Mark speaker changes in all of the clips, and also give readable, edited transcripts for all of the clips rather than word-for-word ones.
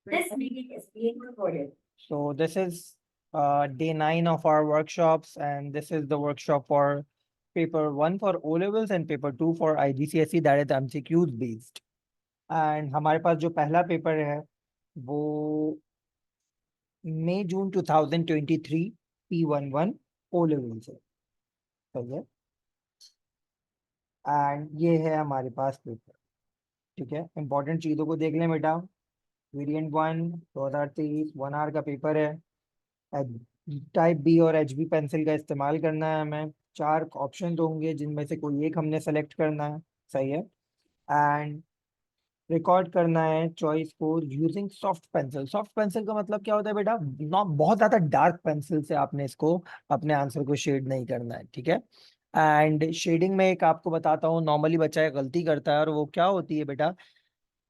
Speaker 1: This meeting is being recorded.
Speaker 2: So this is day 9 of our workshops, and this is the workshop for paper 1 for O levels and paper 2 for IGCSE, that is MCQs based. And हमारे पास जो पहला paper है वो मई June 2023 P11 O levels है, सही है। And ये है हमारे पास पेपर, ठीक है। इंपॉर्टेंट चीज़ों को देख लें बेटा। वेरिएंट 1 2023 1 आवर का पेपर है। टाइप बी और एच बी पेंसिल का इस्तेमाल करना है हमें। 4 ऑप्शन होंगे जिनमें से कोई एक हमने सेलेक्ट करना है, सही है। एंड रिकॉर्ड करना है चॉइस को using soft pencil. Soft pencil का मतलब क्या होता है बेटा, बहुत ज्यादा डार्क पेंसिल से आपने इसको अपने आंसर को शेड नहीं करना है, ठीक है। एंड शेडिंग में एक आपको बताता हूँ, नॉर्मली बच्चा एक गलती करता है और वो क्या होती है बेटा,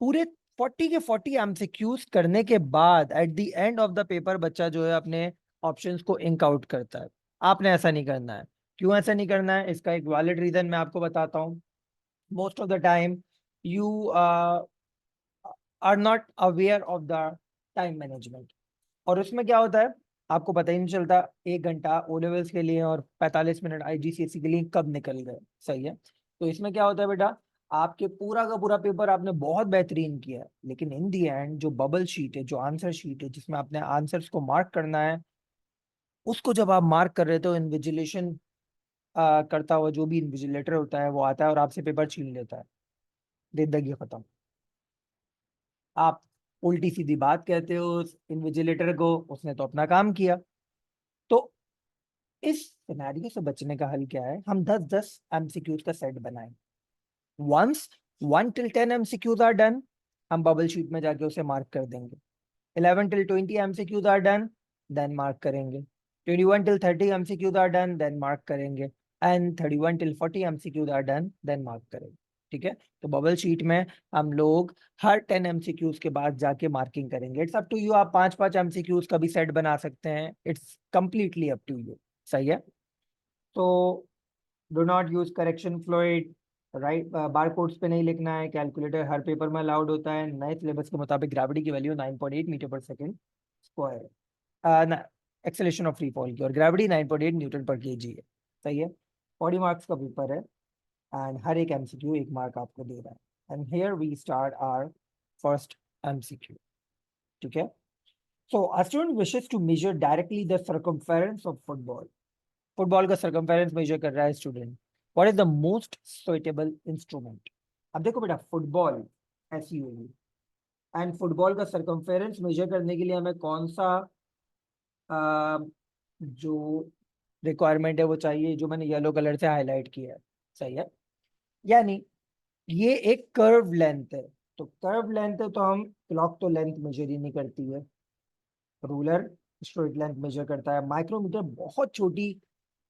Speaker 2: पूरे 40 के 40 एमसीक्यूज करने के बाद at the end of the paper बच्चा जो है अपने ऑप्शंस को इंक आउट करता है। आपने ऐसा नहीं करना है। क्यों ऐसा नहीं करना है, इसका एक वैलिड रीजन मैं आपको बताता हूँ। Most of the time you are not aware of the time management, और उसमें क्या होता है आपको पता ही नहीं चलता 1 घंटा ओ लेवल्स के लिए और 45 मिनट आईजीसीएसई के लिए कब निकल गए, सही है। तो इसमें क्या होता है बेटा, आपके पूरा का पूरा पेपर आपने बहुत बेहतरीन किया है, लेकिन इन दी एंड जो बबल शीट है, जो आंसर शीट है जिसमें आपने आंसर्स को मार्क करना है, उसको जब आप मार्क कर रहे हो तो इन्विजिलेशन करता हुआ जो भी इन्विजिलेटर होता है वो आता है और आपसे पेपर छीन लेता है। जिंदगी खत्म। आप उल्टी सीधी बात कहते हो उस इन्विजिलेटर को, उसने तो अपना काम किया। तो इस सिनेरियो से बचने का हल क्या है, हम 10-10 एमसीक्यूज का सेट बनाएं। Once 1 till 10 MCQs are done, हम बबल शीट में जाके उसे मार्क कर देंगे। 11 till 20 MCQs are done, then mark करेंगे। 21 till 30 MCQs are done, then mark करेंगे। And 31 till 40 MCQs are done, then mark करेंगे, ठीक है। तो बबल शीट में हम लोग हर 10 एमसीक्यूज के बाद जाके मार्किंग करेंगे। इट्स अप टू यू, आप 5-5 एमसीक्यूज का भी सेट बना सकते हैं, it's completely up to you, सही है। तो do not use correction fluid, right, bar codes पे नहीं लिखना है। कैलकुलेटर हर पेपर में अलाउड होता है। नए सिलेबस के मुताबिक ग्रेविटी की वैल्यू 9.8 मीटर पर second square, acceleration of free fall की, और ग्रेविटी 9.8 न्यूटन पर केजी है, सही है। 40 मार्क्स का पेपर है एंड हर एक एमसीक्यू 1 मार्क आपको दे रहा है। And here we start our first MCQ, ठीक है। So a student wishes to measure directly the circumference of football. Football का सर्कमफेरेंस मेजर कर रहा है student. What is the most suitable instrument. अब देखो बेटा, फुटबॉल ऐसी होगी एंड फुटबॉल का सर्कमफेरेंस मेजर करने के लिए हमें कौन सा जो रिक्वायरमेंट है वो चाहिए, जो मैंने येलो कलर से हाईलाइट किया है, सही है। यानी ये एक कर्व लेंथ है, तो कर्व लेंथ है तो हम क्लॉक तो लेंथ मेजर ही नहीं करती है, रूलर स्ट्रेट लेंथ मेजर करता है। माइक्रोमीटर बहुत छोटी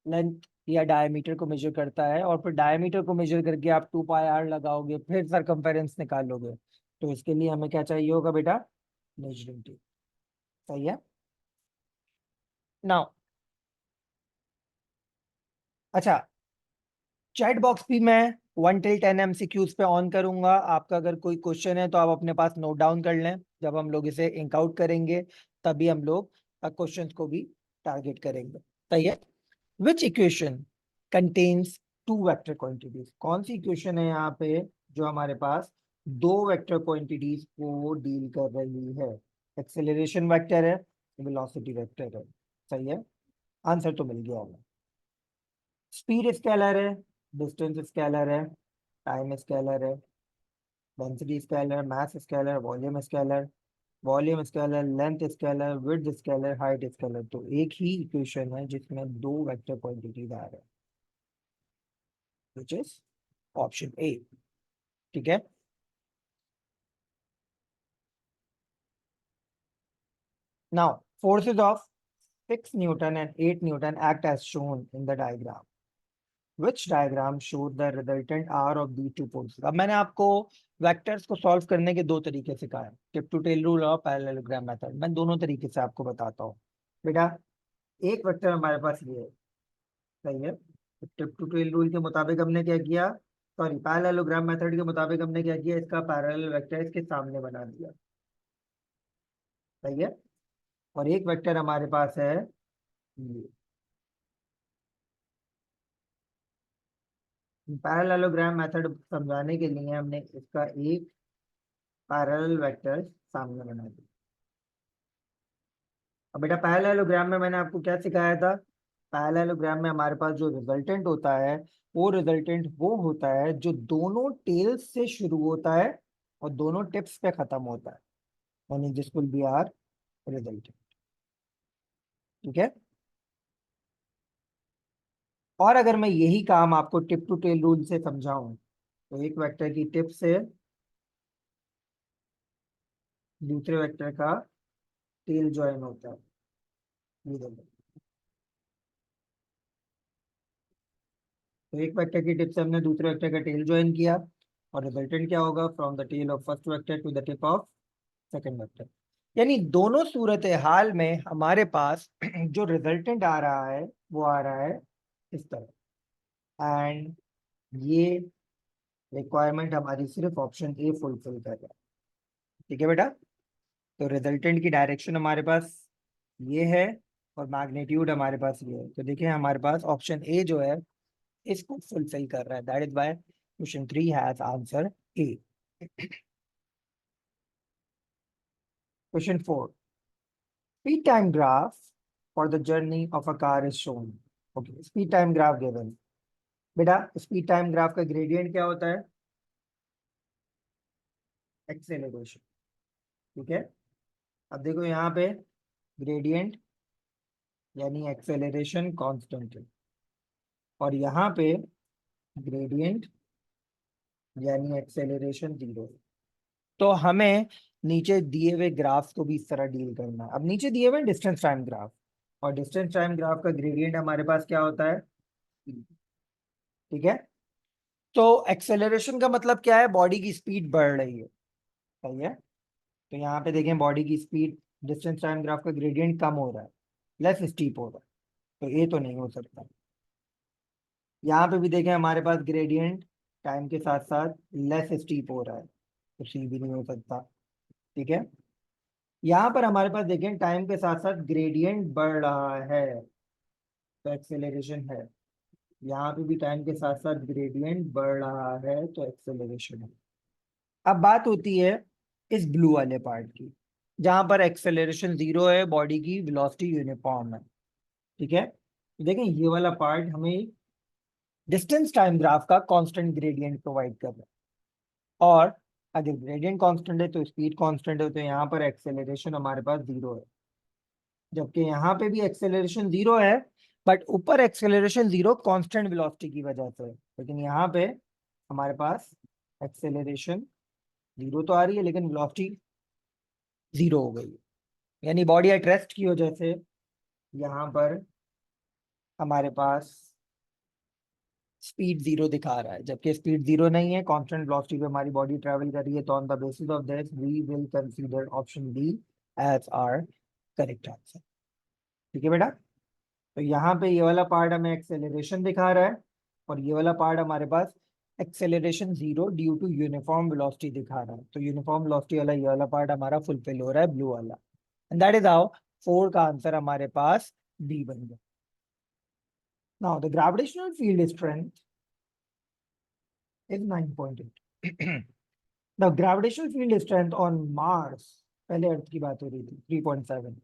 Speaker 2: लेंथ या डायमीटर को मेजर करता है, और फिर डायमीटर को मेजर करके आप 2 पाई r लगाओगे, फिर सरकमफेरेंस निकालोगे। तो इसके लिए हमें क्या चाहिए होगा बेटा, मेजरिंग टेप, सही है। नाउ अच्छा, चैट बॉक्स भी मैं 1 till 10 एमसीक्यूज पे ऑन करूंगा। आपका अगर कोई क्वेश्चन है तो आप अपने पास नोट डाउन कर लें, जब हम लोग इसे इंक आउट करेंगे तभी हम लोग क्वेश्चन को भी टारगेट करेंगे, सही है। Which equation contains 2 vector quantities. कौन सी इक्वेशन है यहाँ पे जो हमारे पास 2 वेक्टर क्वांटिटीज को डील कर रही है। एक्सेलरेशन वेक्टर है, वेलोसिटी वेक्टर है, सही है। आंसर तो मिल गया होगा। स्पीड स्केलर है, डिस्टेंस स्केलर है, टाइम स्केलर है, density scalar, mass scalar, volume scalar, length scalar, width scalar, height scalar. तो एक ही इक्वेशन है जिसमें 2 वेक्टर क्वांटिटीज आ रहे हैं, विच इज ऑप्शन ए, ठीक है। Now forces of 6 Newton and 8 Newton act as shown in the diagram. Which diagram shows the resultant R of these two forces? अब मैंने आपको वेक्टर्स को सॉल्व करने के 2 तरीके सिखाए, टिप टू टेल रूल और पैरेललोग्राम मेथड। मैं दोनों तरीके से आपको बताता हूँ बेटा। एक वेक्टर हमारे पास ये है, सही है। टिप टू टेल रूल के मुताबिक हमने क्या किया, सॉरी पैरेललोग्राम मेथड के मुताबिक हमने क्या किया, इसका पैरेलल वेक्टर इसके सामने बना दिया। सही है। और एक वेक्टर हमारे पास है ये। पैरेललोग्राम मेथड समझाने के लिए हमने इसका एक पैरेलल वेक्टर सामने बना दिया। अब बेटा पैरेललोग्राम में मैंने आपको क्या सिखाया था? पैरेललोग्राम में हमारे पास जो रिजल्टेंट होता है, वो रिजल्टेंट वो होता है जो दोनों टेल्स से शुरू होता है और दोनों टिप्स पे खत्म होता है, यानी this will be our resultant. ठीक है। और अगर मैं यही काम आपको टिप टू टेल रूल से समझाऊं, तो एक वेक्टर की टिप से दूसरे वेक्टर का टेल ज्वाइन होता है। ये देखो, तो एक वेक्टर की टिप से हमने दूसरे वेक्टर का टेल ज्वाइन किया, और रिजल्टेंट क्या होगा? From the tail of first vector to the tip of second vector. यानी दोनों सूरत हाल में हमारे पास जो रिजल्टेंट आ रहा है वो आ रहा है इस तरह। एंड ये रिक्वायरमेंट हमारी सिर्फ ऑप्शन ए फुलफिल कर रहा है। ठीक है बेटा। तो रिजल्टेंट की डायरेक्शन हमारे पास ये है, और मैग्नीट्यूड हमारे पास ये है। तो देखिए हमारे पास ऑप्शन ए जो है इसको फुलफिल कर रहा है। That is why question 3 has answer A. Question 4, speed time graph for the journey of a car is shown. Okay, speed time graph given. बेटा स्पीड टाइम ग्राफ का ग्रेडियंट क्या होता है? एक्सेलरेशन। ठीक है। अब देखो यहाँ पे ग्रेडियंट यानी एक्सेलरेशन कांस्टेंट है, और यहाँ पे ग्रेडियंट यानी एक्सेलरेशन जीरो। तो हमें नीचे दिए हुए ग्राफ को भी इस तरह डील करना है। अब नीचे दिए हुए डिस्टेंस टाइम ग्राफ, और डिस्टेंस टाइम ग्राफ का ग्रेडियंट हमारे पास क्या होता है? ठीक है। तो एक्सेलरेशन का मतलब क्या है? बॉडी की स्पीड बढ़ रही है। सही है। तो यहाँ पे देखें बॉडी की स्पीड, डिस्टेंस टाइम ग्राफ का ग्रेडियंट कम हो रहा है, लेस स्टीप हो रहा है, तो ये तो नहीं हो सकता। यहाँ पे भी देखें हमारे पास ग्रेडियंट टाइम के साथ साथ लेस स्टीप हो रहा है, तो सी भी नहीं हो सकता। ठीक है। यहाँ पर हमारे पास देखें टाइम के साथ साथ ग्रेडियंट बढ़ रहा है, तो एक्सेलरेशन है। यहाँ पे भी टाइम के साथ साथ ग्रेडियंट बढ़ रहा है, तो एक्सेलरेशन है। अब बात होती है इस ब्लू वाले पार्ट की, जहां पर एक्सेलरेशन जीरो है, बॉडी की वेलोसिटी यूनिफॉर्म है। ठीक है। देखें ये वाला पार्ट हमें डिस्टेंस टाइम ग्राफ का कांस्टेंट ग्रेडियंट प्रोवाइड कर रहा है, और अगर ग्रेडियंट कांस्टेंट है तो स्पीड कांस्टेंट है, तो यहाँ पर एक्सेलरेशन हमारे पास जीरो है। जबकि यहाँ पे भी एक्सेलरेशन जीरो है, बट ऊपर एक्सेलरेशन जीरो कांस्टेंट वेलोसिटी की वजह से है। लेकिन यहाँ पे हमारे पास एक्सेलरेशन जीरो तो आ रही है, लेकिन वेलोसिटी जीरो हो गई है। यानी बॉडी एट रेस्ट की वजह से यहाँ पर हमारे पास स्पीड जीरो दिखा रहा है, जबकि स्पीड जीरो नहीं है, कांस्टेंट वेलोसिटी पे हमारी बॉडी ट्रेवल कर रही है। तो on the basis of this we will consider option B as our correct answer. ठीक है बेटा। तो यहाँ पे ये वाला पार्ट हमें एक्सेलरेशन दिखा रहा है, और ये वाला पार्ट हमारे पास acceleration zero due to uniform velocity दिखा रहा है। तो यूनिफॉर्म वेलोसिटी वाला ये वाला पार्ट हमारा फुलफिल हो रहा है, ब्लू वाला। एंड दैट इज हाउ 4 का आंसर हमारे पास बी बन गया। Now the gravitational field strength is 9.8. The gravitational field strength on Mars, पहले अर्थ की बात हो रही थी, 3.7.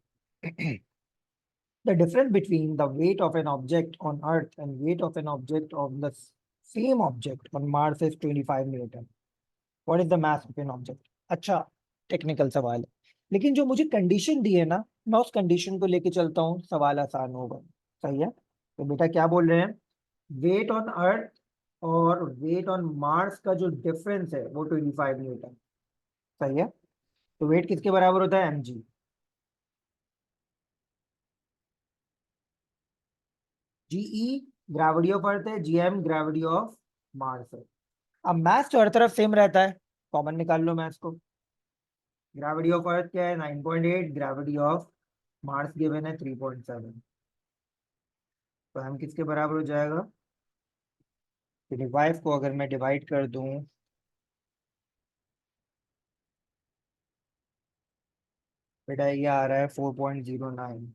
Speaker 2: The difference between the weight of an object on Earth and weight of an object of the same object on Mars is 25 Newton. What is the mass of an object? अच्छा technical सवाल है, लेकिन जो मुझे condition दी है ना, मैं उस कंडीशन को लेके चलता हूँ, सवाल आसान होगा। सही है। तो बेटा क्या बोल रहे हैं? वेट ऑन अर्थ और वेट ऑन मार्स का जो डिफरेंस है वो 25 न्यूटन। सही है। तो वेट किसके बराबर होता है? mg। GE gravity of earth है, जीएम ग्रेविटी ऑफ मार्स है। अब मैथ्स तो हर तरफ सेम रहता है, कॉमन निकाल लो मैथ्स को। ग्रेविटी ऑफ अर्थ क्या है? 9.8। ग्रेविटी ऑफ मार्स गिवन है 3.7। तो हम किसके बराबर हो जाएगा? 25 को अगर मैं डिवाइड कर दूं बेटा ये आ रहा है 4.09।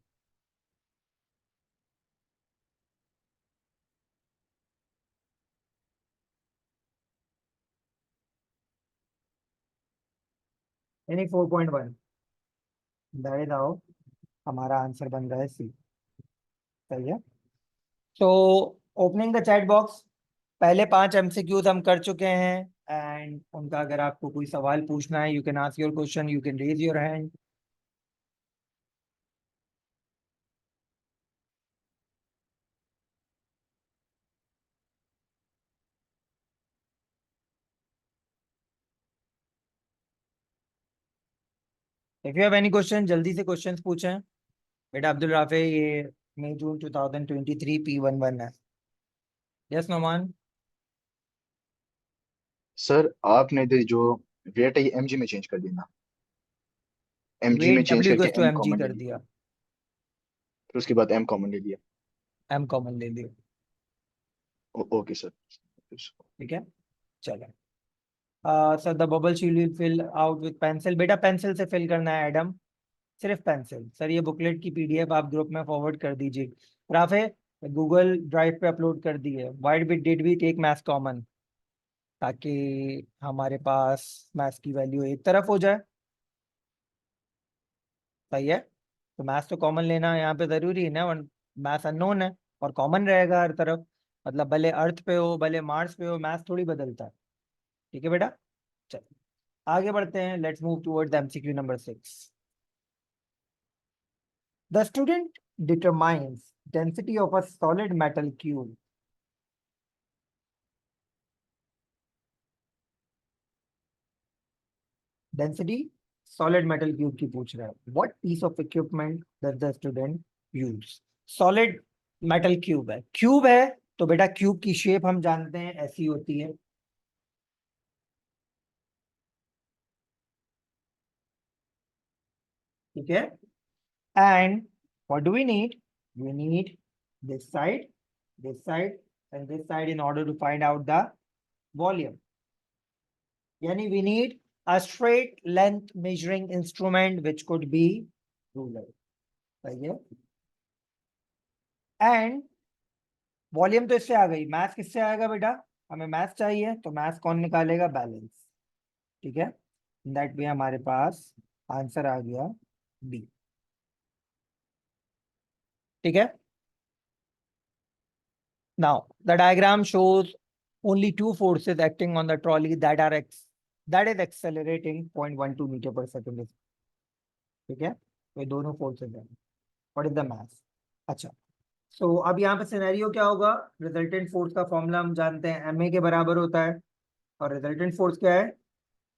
Speaker 2: यानी 4.1। दैट इज हाउ हमारा आंसर बन रहा है सी। सही है। तो ओपनिंग द चैट बॉक्स, पहले 5 एमसीक्यूज हम कर चुके हैं एंड उनका अगर आपको कोई सवाल पूछना है, you can ask your question, you can raise your hand. If you have any question जल्दी से क्वेश्चंस पूछें। बेटा अब्दुल राफे, ये मई जून 2023 P11 है। यस नोमान।
Speaker 3: सर आपने इधर जो वेट है ये एमजी में चेंज कर देना, एमजी में
Speaker 2: वेट
Speaker 3: चेंज
Speaker 2: डब्ल्यू
Speaker 3: करके
Speaker 2: to
Speaker 3: m
Speaker 2: m g
Speaker 3: common ले
Speaker 2: कर
Speaker 3: लिया,
Speaker 2: दिया।
Speaker 3: फिर उसके बाद एम कॉमन ले लिया।
Speaker 2: एम कॉमन ले लिया।
Speaker 3: Okay sir.
Speaker 2: ठीक है, चलो। Sir the bubble sheet will fill out with pencil. बेटा पेंसिल से फिल करना है एडम, सिर्फ पेंसिल। सर ये बुकलेट की पीडीएफ आप ग्रुप में फॉरवर्ड कर दीजिए। राफे गूगल ड्राइव पे अपलोड कर दी है। Wait bit did we take maths common, ताकि हमारे पास मैथ्स की वैल्यू एक तरफ हो जाए। सही है। तो मैथ्स तो कॉमन लेना यहाँ पे जरूरी है ना, मैथ्स अननोन है और कॉमन रहेगा हर तरफ। मतलब भले अर्थ पे हो भले मार्स पे हो, मैथ्स थोड़ी बदलता है। ठीक है बेटा, चलो आगे बढ़ते हैं। Let's move towards MCQ number 6। The student determines density of a solid metal cube. Density solid metal cube की पूछ रहा है। What piece of equipment does the student use. Solid metal cube है, क्यूब है तो बेटा क्यूब की shape हम जानते हैं ऐसी होती है। ठीक है, and what do we need this side and this side in order to find out the volume. यानी we need a straight length measuring instrument which could be ruler. सही है। एंड वॉल्यूम तो इससे आ गई, मैथ किससे आएगा बेटा, हमें मैथ चाहिए तो मैथ कौन निकालेगा, बैलेंस। ठीक है, दैट भी हमारे पास आंसर आ गया बी। ठीक है, now the diagram shows only two forces acting on the trolley that is accelerating 0.12 metre पर सेकेंड। ठीक है, तो ये दोनों फोर्सेस हैं। What is the mass. अच्छा, सो अब यहाँ पे सिनेरियो क्या होगा। रिजल्टेंट फोर्स का फॉर्मूला हम जानते हैं, एम ए के बराबर होता है। और रिजल्टेंट फोर्स क्या है,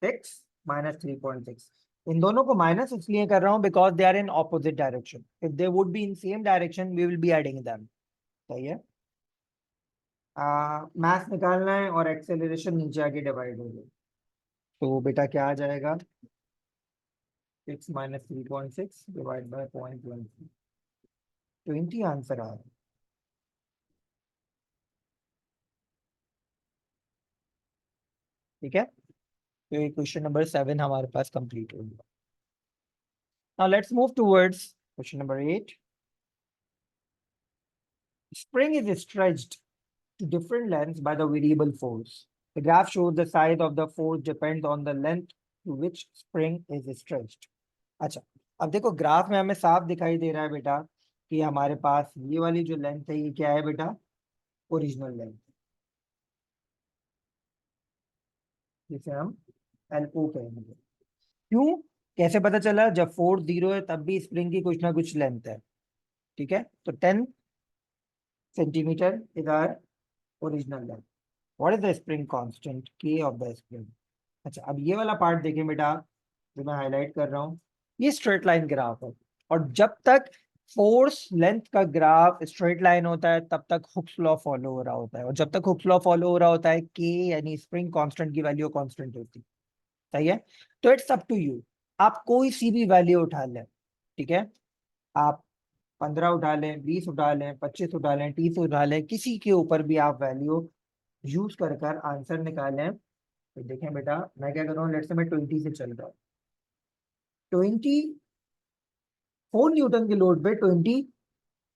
Speaker 2: 6 माइनस 3.6। इन दोनों को माइनस इसलिए कर रहा हूं because they are in opposite direction. If they would be in same direction we will be adding them. सही है। मास निकालना है और एक्सेलरेशन नीचे आके डिवाइड हो गई, तो बेटा क्या आ जाएगा, 6 माइनस 3.6 डिवाइड बाय 0.1, 20 आंसर आ रहा है। ठीक है, तो ये क्वेश्चन नंबर 7 हमारे पास कंप्लीट हो गया। Now let's move towards question number 8। Spring is stretched to different lengths by the variable force. The graph shows the size of the force depends on the length to which spring is stretched. अच्छा, अब देखो graph में हमें साफ दिखाई दे रहा है बेटा कि हमारे पास ये वाली जो लेंथ है ये क्या है बेटा, ओरिजिनल लेंथ, जिसे हम एल ओ कहेंगे। क्यों, कैसे पता चला, जब फोर्स 0 है तब भी स्प्रिंग की कुछ ना कुछ लेंथ है। ठीक है, तो 10 centimetre is our original length. What is the spring constant k of the spring. अच्छा, अब ये वाला पार्ट देखें बेटा, जो मैं हाईलाइट कर रहा हूँ, ये स्ट्रेट लाइन ग्राफ है। और जब तक फोर्स लेंथ का ग्राफ स्ट्रेट लाइन होता है तब तक हुक्स लॉ फॉलो हो रहा होता है, और जब तक हुक्स लॉ फॉलो हो रहा होता है के यानी स्प्रिंग कांस्टेंट की वैल्यू कांस्टेंट होती है। सही है, तो इट्स अप टू यू, आप कोई सी भी वैल्यू उठा लें। ठीक है, आप 15 उठा लें, 20 उठा लें, 25 उठा लें, 30 उठा लें, किसी के ऊपर भी आप वैल्यू यूज कर आंसर निकालें। तो देखें बेटा, मैं क्या कर रहा हूँ, लेट्स से मैं 20 से चल रहा हूँ। 20 4 न्यूटन के लोड पे 20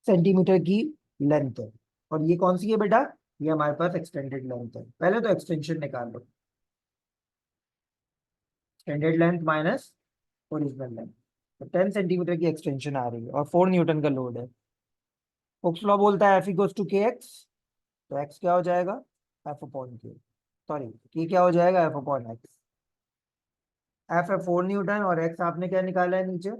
Speaker 2: सेंटीमीटर की लेंथ है, और ये कौन सी है बेटा, ये हमारे पास एक्सटेंडेड लेंथ है। पहले तो एक्सटेंशन निकाल लो, extended length minus original length, तो 10 सेंटीमीटर की एक्सटेंशन आ रही है और 4 न्यूटन का लोड है। हुक्स लॉ बोलता है F इक्वल्स टू के एक्स, तो एक्स क्या हो जाएगा, एफ अपॉन के, सॉरी के क्या हो जाएगा, एफ अपॉन एक्स। एफ है 4 न्यूटन और एक्स आपने क्या निकाला है नीचे,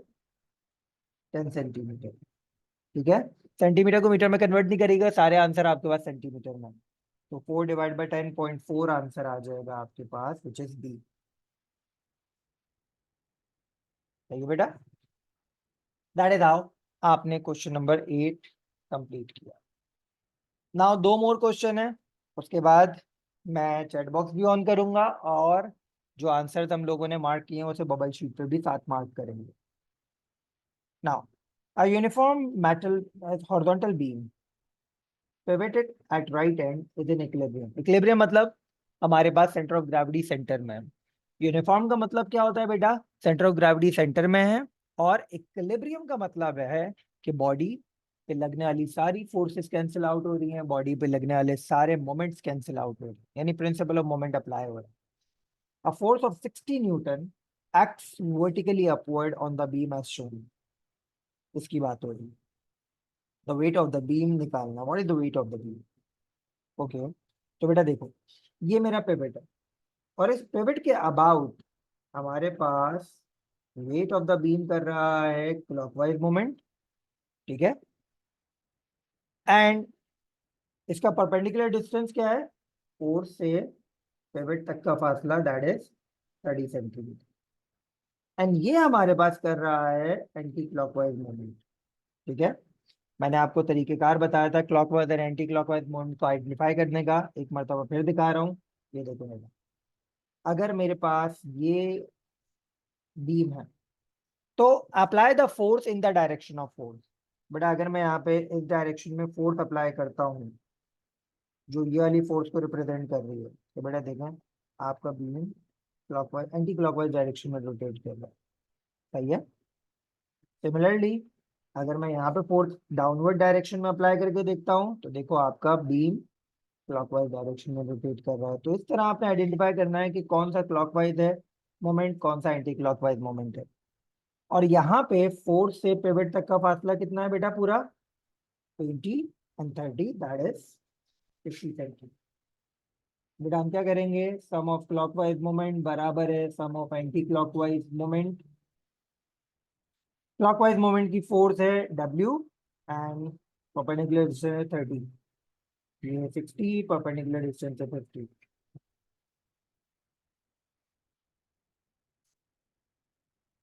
Speaker 2: 10 सेंटीमीटर। ठीक है, सेंटीमीटर को मीटर में कन्वर्ट नहीं करेगा, सारे आंसर आपके पास सेंटीमीटर में, तो 4 डिवाइड बाई 10.4 आंसर आ जाएगा आपके पास, विच इज डी। सही है बेटा, दैट इज हाउ आपने क्वेश्चन नंबर 8 कंप्लीट किया। नाउ 2 मोर क्वेश्चन है, उसके बाद मैं चैट बॉक्स भी ऑन करूंगा और जो आंसर हम लोगों ने मार्क किए हैं उसे बबल शीट पे भी साथ मार्क करेंगे। Now a uniform metal horizontal beam pivoted at right end is in equilibrium। equilibrium मतलब हमारे पास सेंटर ऑफ ग्रेविटी सेंटर में है। यूनिफॉर्म का मतलब क्या होता है बेटा, सेंटर ऑफ ग्रेविटी सेंटर में है, और इक्विलिब्रियम का मतलब है कि बॉडी पे लगने वाली सारी फोर्सेस कैंसिल आउट हो रही हैं, बॉडी पे लगने वाले सारे मोमेंट्स कैंसिल आउट हो रहे हैं, यानी प्रिंसिपल ऑफ मोमेंट अप्लाई हो रहा है। A force of 60 newton acts vertically upward on the beam as shown, इसकी बात हो रही है। The weight of the beam निकालना, what is the weight of the beam. Okay, तो बेटा देखो, ये मेरा पिवट है, और इस पिवट के अबाउट हमारे पास वेट ऑफ द बीम कर रहा है क्लॉकवाइज मोमेंट। ठीक है, एंड इसका परपेंडिकुलर डिस्टेंस क्या है, फोर्स से पिवट तक का फासला, दैट इज 30 सेंटीमीटर, एंड ये हमारे पास कर रहा है एंटी क्लॉकवाइज मोमेंट। ठीक है, मैंने आपको तरीकेकार बताया था क्लॉकवाइज और एंटी क्लॉकवाइज मोमेंट को आइडेंटिफाई करने का, एक मरतबा फिर दिखा रहा हूँ। ये देखो मेरा, अगर मेरे पास ये बीम है तो apply the force in the direction of force. But अगर मैं यहाँ पे इस डायरेक्शन में फोर्स अप्लाई करता हूँ जो ये वाली फोर्स को रिप्रेजेंट कर रही है, तो बेटा देखें आपका beam clockwise anti clockwise direction में रोटेट कर रहा है। सही है, सिमिलरली अगर मैं यहाँ पे फोर्स डाउनवर्ड डायरेक्शन में अप्लाई करके देखता हूँ, तो देखो आपका बीम क्लॉकवाइज डायरेक्शन में रोटेट कर रहा है। तो इस तरह आपने आइडेंटिफाई करना है कि कौन सा क्लॉकवाइज है मोमेंट, कौन सा एंटी क्लॉकवाइज मोमेंट है। और यहाँ पे फोर्स से पिवट तक का फासला कितना है बेटा, पूरा 20 एंड 30, दैट इज 50 सेंटीमीटर। बेटा हम क्या करेंगे, सम ऑफ क्लॉकवाइज मोमेंट बराबर है sum of anti clockwise moment. Clockwise moment की फोर्स है W एंड परपेंडिकुलर डिस्टेंस है 30, ये 60, परपेंडिकुलर डिस्टेंस है 50।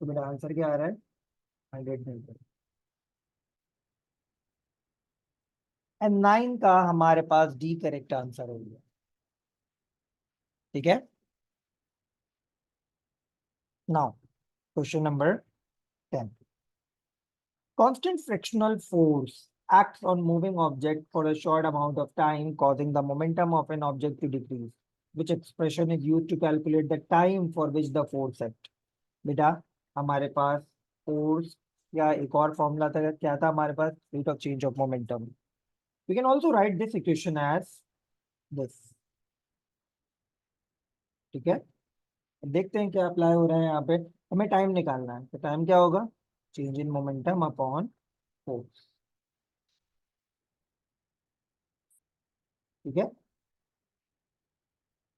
Speaker 2: तो मेरा आंसर क्या आ रहा है, 100 मीटर। एंड 9 का हमारे पास डी करेक्ट आंसर हो गया। ठीक है, now question number 10। Constant frictional force acts on moving object for a short amount of time, causing the momentum of an object to decrease. Which expression is used to calculate the time for which the force act? बेटा हमारे पास force या एक और formula था, क्या था हमारे पास, rate of change of momentum. We can also write this equation as this. ठीक है, देखते हैं क्या अप्लाई हो रहा है यहाँ पे। हमें टाइम निकालना है, तो टाइम क्या होगा, change in momentum upon force. ठीक है,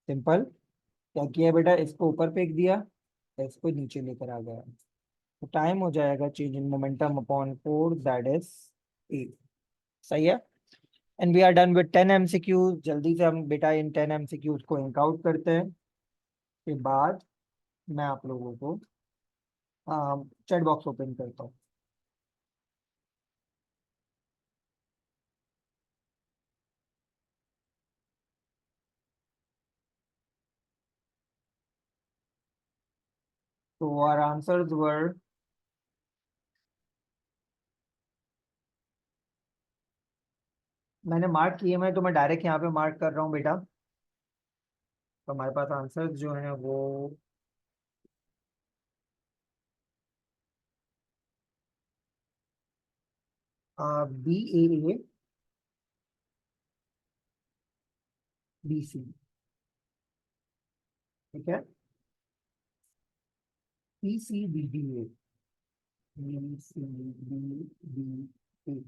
Speaker 2: सिंपल। क्या किया बेटा, इसको ऊपर फेंक दिया, इसको नीचे लेकर आ गया, तो टाइम हो जाएगा change in momentum upon force, that is A. सही है, and we are done with 10 MCQs. जल्दी से हम बेटा इन 10 एमसीक्यूज को इंक आउट करते हैं, के बाद मैं आप लोगों को चैट बॉक्स ओपन करता हूँ। तो आवर आंसर्स वर, मैंने मार्क किए, मैं तो मैं डायरेक्ट यहाँ पे मार्क कर रहा हूँ बेटा। तो हमारे पास आंसर्स जो हैं वो बी ए बी सी, ठीक है, P C B D A, B C B D A.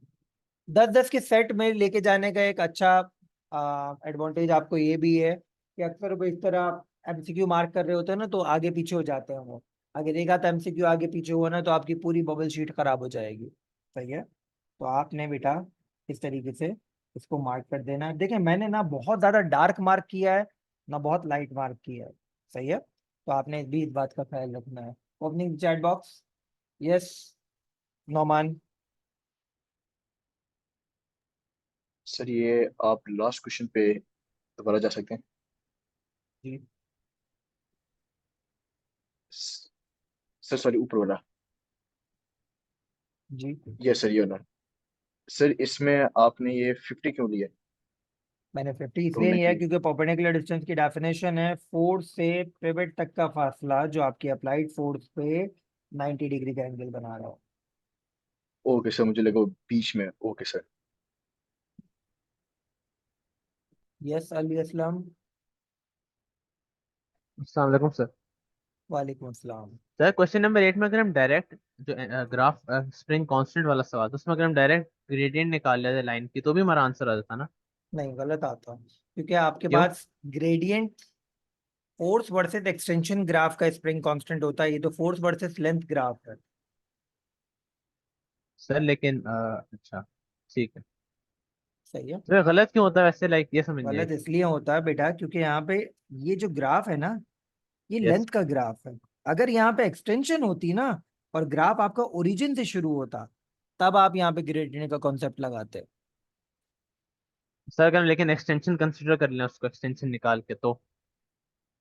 Speaker 2: 10-10 के सेट में लेके जाने का एक अच्छा एडवांटेज आपको ये भी है कि अक्सर वो इस तरह एमसीक्यू मार्क कर रहे होते हैं ना, तो आगे पीछे हो जाते हैं वो। अगर एक आध एमसीक्यू आगे पीछे हुआ ना, तो आपकी पूरी बबल शीट खराब हो जाएगी। सही है, तो आपने बेटा इस तरीके से इसको मार्क कर देना है। देखिए मैंने ना बहुत ज्यादा डार्क मार्क किया है, ना बहुत लाइट मार्क किया है। सही है, तो आपने भी इस बात का ख्याल रखना है। Opening chat box. Yes Nauman.
Speaker 3: Sir ये आप लास्ट क्वेश्चन पे दोबारा जा सकते हैं?
Speaker 2: जी
Speaker 3: स- सर सॉरी, ऊपर वाला।
Speaker 2: जी,
Speaker 3: यस सर, ये वाला। सर इसमें आपने ये 50 क्यों लिया
Speaker 2: मैंने 50 इसलिए
Speaker 3: ढूंढने
Speaker 2: लिया
Speaker 3: के
Speaker 2: है
Speaker 3: लिए?
Speaker 2: क्योंकि परपेंडिकुलर डिस्टेंस की डेफिनेशन है फोर्स से पिवट तक का फासला जो आपकी अप्लाइड फोर्स पे 90 डिग्री का एंगल बना रहा हो।
Speaker 3: ओके सर, मुझे लगा वो बीच में। Okay sir.
Speaker 2: Yes Ali Aslam.
Speaker 4: अस्सलाम वालेकुम सर।
Speaker 2: वालेकुम अस्सलाम।
Speaker 4: सर क्वेश्चन नंबर 8 में अगर हम डायरेक्ट जो ग्राफ स्प्रिंग कांस्टेंट वाला सवाल था, उसमें अगर हम डायरेक्ट ग्रेडियंट निकाल लेते लाइन की तो भी हमारा आंसर आ जाता ना?
Speaker 2: नहीं, गलत आता क्योंकि आपके
Speaker 4: क्यों?
Speaker 2: पास gradient force versus extension graph का स्प्रिंग कांस्टेंट होता है, ये तो फोर्स वर्सेस लेंथ ग्राफ है।
Speaker 4: सर लेकिन अच्छा, ठीक है।
Speaker 2: सही है।
Speaker 4: तो गलत क्यों होता है वैसे, लाइक ये समझ नहीं आई।
Speaker 2: गलत इसलिए होता है बेटा क्योंकि यहाँ पे ये जो ग्राफ है ना, ये
Speaker 4: यस
Speaker 2: लेंथ का ग्राफ है। अगर यहाँ पे एक्सटेंशन होती ना और ग्राफ आपका ओरिजिन से शुरू होता, तब आप यहाँ पे ग्रेडियंट का कॉन्सेप्ट लगाते।
Speaker 4: सर, अगर हम लेकिन एक्सटेंशन कंसिडर कर लें, उसको एक्सटेंशन निकाल के, तो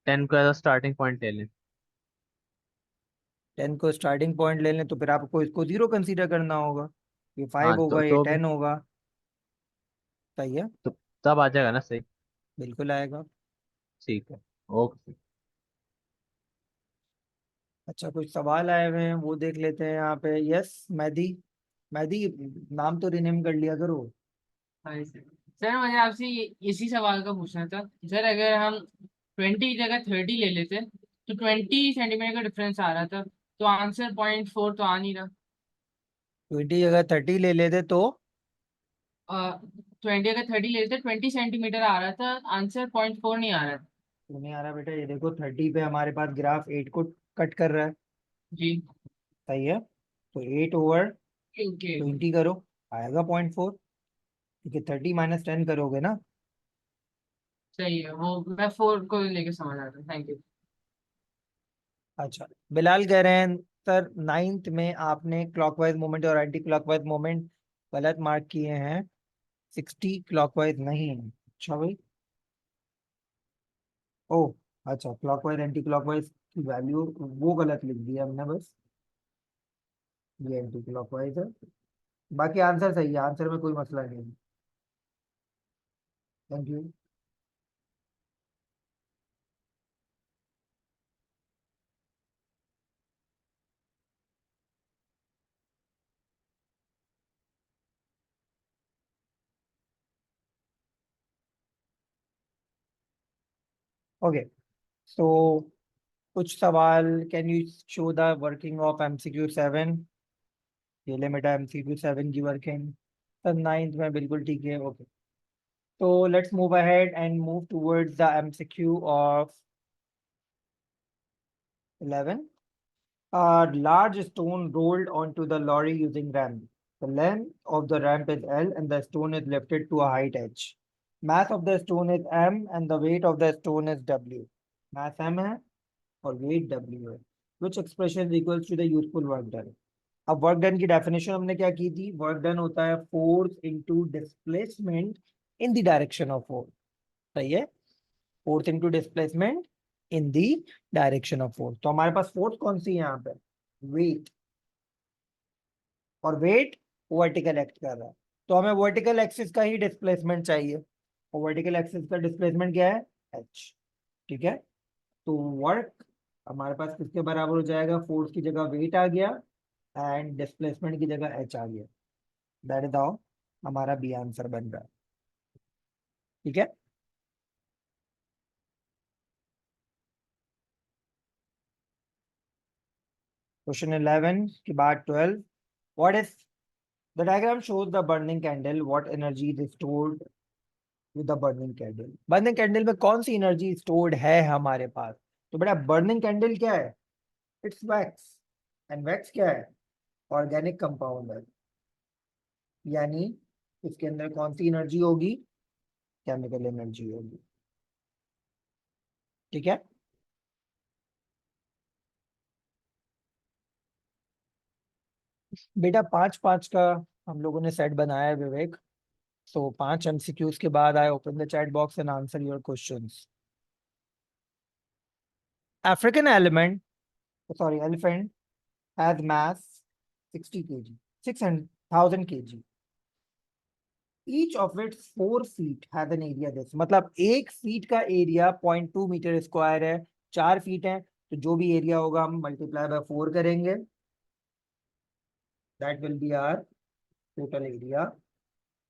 Speaker 4: 10 को एज अ स्टार्टिंग पॉइंट ले लें।
Speaker 2: 10 को स्टार्टिंग पॉइंट ले लें तो फिर आपको इसको 0 कंसीडर करना होगा। ये 5
Speaker 4: हाँ
Speaker 2: होगा, ये
Speaker 4: तो भी
Speaker 2: 10 होगा। सही है,
Speaker 4: तो तब आ जाएगा ना सही?
Speaker 2: बिल्कुल आएगा।
Speaker 4: ठीक है। ओके।
Speaker 2: अच्छा, कुछ सवाल आए हुए हैं वो देख लेते हैं यहाँ पे। यस मेहदी। मेहदी, नाम तो रिनेम कर लिया करो।
Speaker 5: हाँ सर। सर मुझे आपसे इसी सवाल का पूछना था। सर अगर हम 20 की जगह 30 ले लेते तो 20 सेंटीमीटर का डिफरेंस आ रहा था, तो आंसर 0.4 तो आ नहीं रहा।
Speaker 2: 20 जगह 30 ले लेते तो
Speaker 5: 20 अगर 30 ले लेते 20 सेंटीमीटर आ रहा था, आंसर 0.4 नहीं आ रहा था।
Speaker 2: तो नहीं आ रहा बेटा। ये देखो 30 पे हमारे पास ग्राफ 8 को कट कर रहा है।
Speaker 5: जी।
Speaker 2: सही है, तो 8 ओवर
Speaker 5: ओके।
Speaker 2: 20 करो, आएगा 0.4। क्योंकि 30 माइनस 10 करोगे ना।
Speaker 5: सही है, वो मैं 4 को लेके समझ आता हूँ। Thank you.
Speaker 2: अच्छा, बिलाल कह रहे हैं सर 9th में आपने क्लॉकवाइज मोमेंट और एंटी क्लॉकवाइज मोमेंट गलत मार्क किए हैं, 60 क्लॉकवाइज नहीं है। अच्छा भाई। ओह, अच्छा, क्लॉकवाइज एंटी क्लॉकवाइज की वैल्यू वो गलत लिख दिया हमने बस। ये एंटी क्लॉकवाइज है, बाकी आंसर सही है, आंसर में कोई मसला नहीं है। Thank you. ओके, सो कुछ सवाल। Can you show the working of MCQ 7? ये ले बेटा MCQ 7 की वर्किंग। सर 9th में बिल्कुल ठीक है। Okay, so let's move ahead and move towards the MCQ of 11. A large stone rolled onto the lorry using ramp. The length of the ramp is L and the stone is lifted to a height H. Mass of the stone is M and the weight of the stone is W. Mass M है और weight W है. Which expression is equals to the useful work done? अब work done की definition हमने क्या की थी? Work done होता है force into displacement in the direction of force. सही है, force into displacement in the direction of force. तो हमारे पास फोर्स कौन सी है यहाँ पे? वेट। और वेट वर्टिकल एक्ट कर रहा है, तो हमें वर्टिकल एक्सिस का ही डिस्प्लेसमेंट चाहिए। और वर्टिकल एक्सिस का डिस्प्लेसमेंट क्या है? एच। ठीक है, तो वर्क हमारे पास किसके बराबर हो जाएगा? फोर्स की जगह वेट आ गया एंड डिस्प्लेसमेंट की जगह एच आ गया। दैट इज हाउ हमारा बी आंसर बन रहा है। ठीक है, क्वेश्चन 11 के बाद 12, what is the diagram shows the burning candle, what energy is stored with the burning candle. Burning candle में कौन सी एनर्जी स्टोर्ड है हमारे पास? तो बेटा बर्निंग कैंडल क्या है? इट्स वैक्स, एंड वैक्स क्या है? ऑर्गेनिक कंपाउंड है, यानी इसके अंदर कौन सी एनर्जी होगी? केमिकल एनर्जी होगी। ठीक है, बेटा 5-5 का हम लोगों ने सेट बनाया है विवेक। सो 5 एमसीक्यूज के बाद I open the chat box and answer your questions. African element, sorry, elephant has mass 60 kg, 600,000 kg. Each of its 4 feet has an area this. मतलब 1 फीट का एरिया 0.2 मीटर स्क्वायर है, 4 feet है, तो जो भी area होगा हम multiply by 4 करेंगे, that will be our total area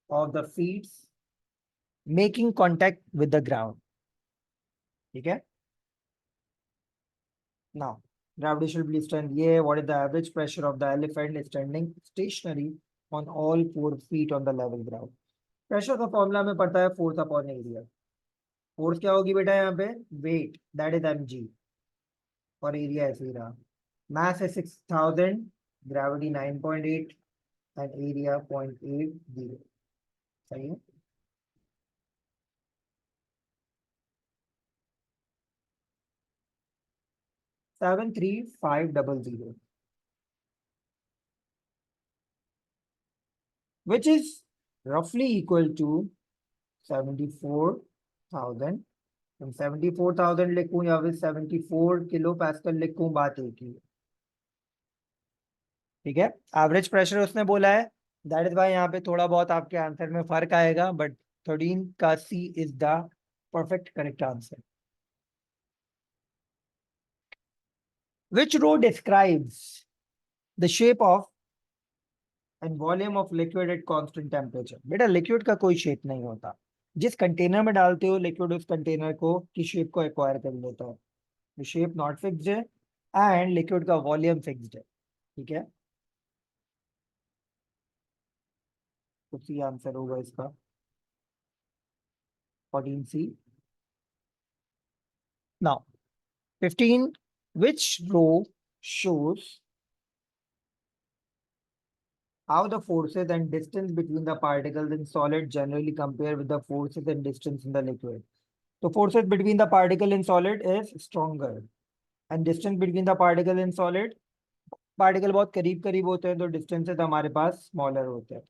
Speaker 2: of the feets making contact with the ground. ठीक है, now gravitational strength ये है, what is the average pressure of the elephant standing stationary on all 4 feet on the level ground। Pressure का formula में पड़ता है force upon area. Force क्या होगी बेटा यहाँ पे? वेट, दैट इज mg, और एरिया ऐसे ही रहा। मास है 6000, ग्रेविटी 9.8 एंड एरिया 0.80। सही है, seven three five double zero, which is roughly equal to 74,000। 74,000 लिखूं या फिर 74 किलो पैस्कल लिखूं, बात एक ही है। ठीक है, एवरेज प्रेशर उसने बोला है, दैट इज वाई यहाँ पे थोड़ा बहुत आपके आंसर में फर्क आएगा, बट 13 का C is the perfect correct answer. Which row describes the shape of and volume of liquid at constant temperature? बेटा लिक्विड का कोई शेप नहीं होता, जिस कंटेनर में डालते हो लिक्विड उस कंटेनर को की शेप को एक्वायर कर लेता है। The shape not fixed है एंड लिक्विड का वॉल्यूम फिक्स्ड है। ठीक है, तो सी आंसर होगा इसका, 14C। Now 15, which row shows how the forces and distance between the particles in solid generally compare with the forces and distance in the liquid? तो forces between the particle in solid is stronger and distance between the particle in solid, particle बहुत करीब करीब होते हैं तो distances हमारे पास smaller होते हैं,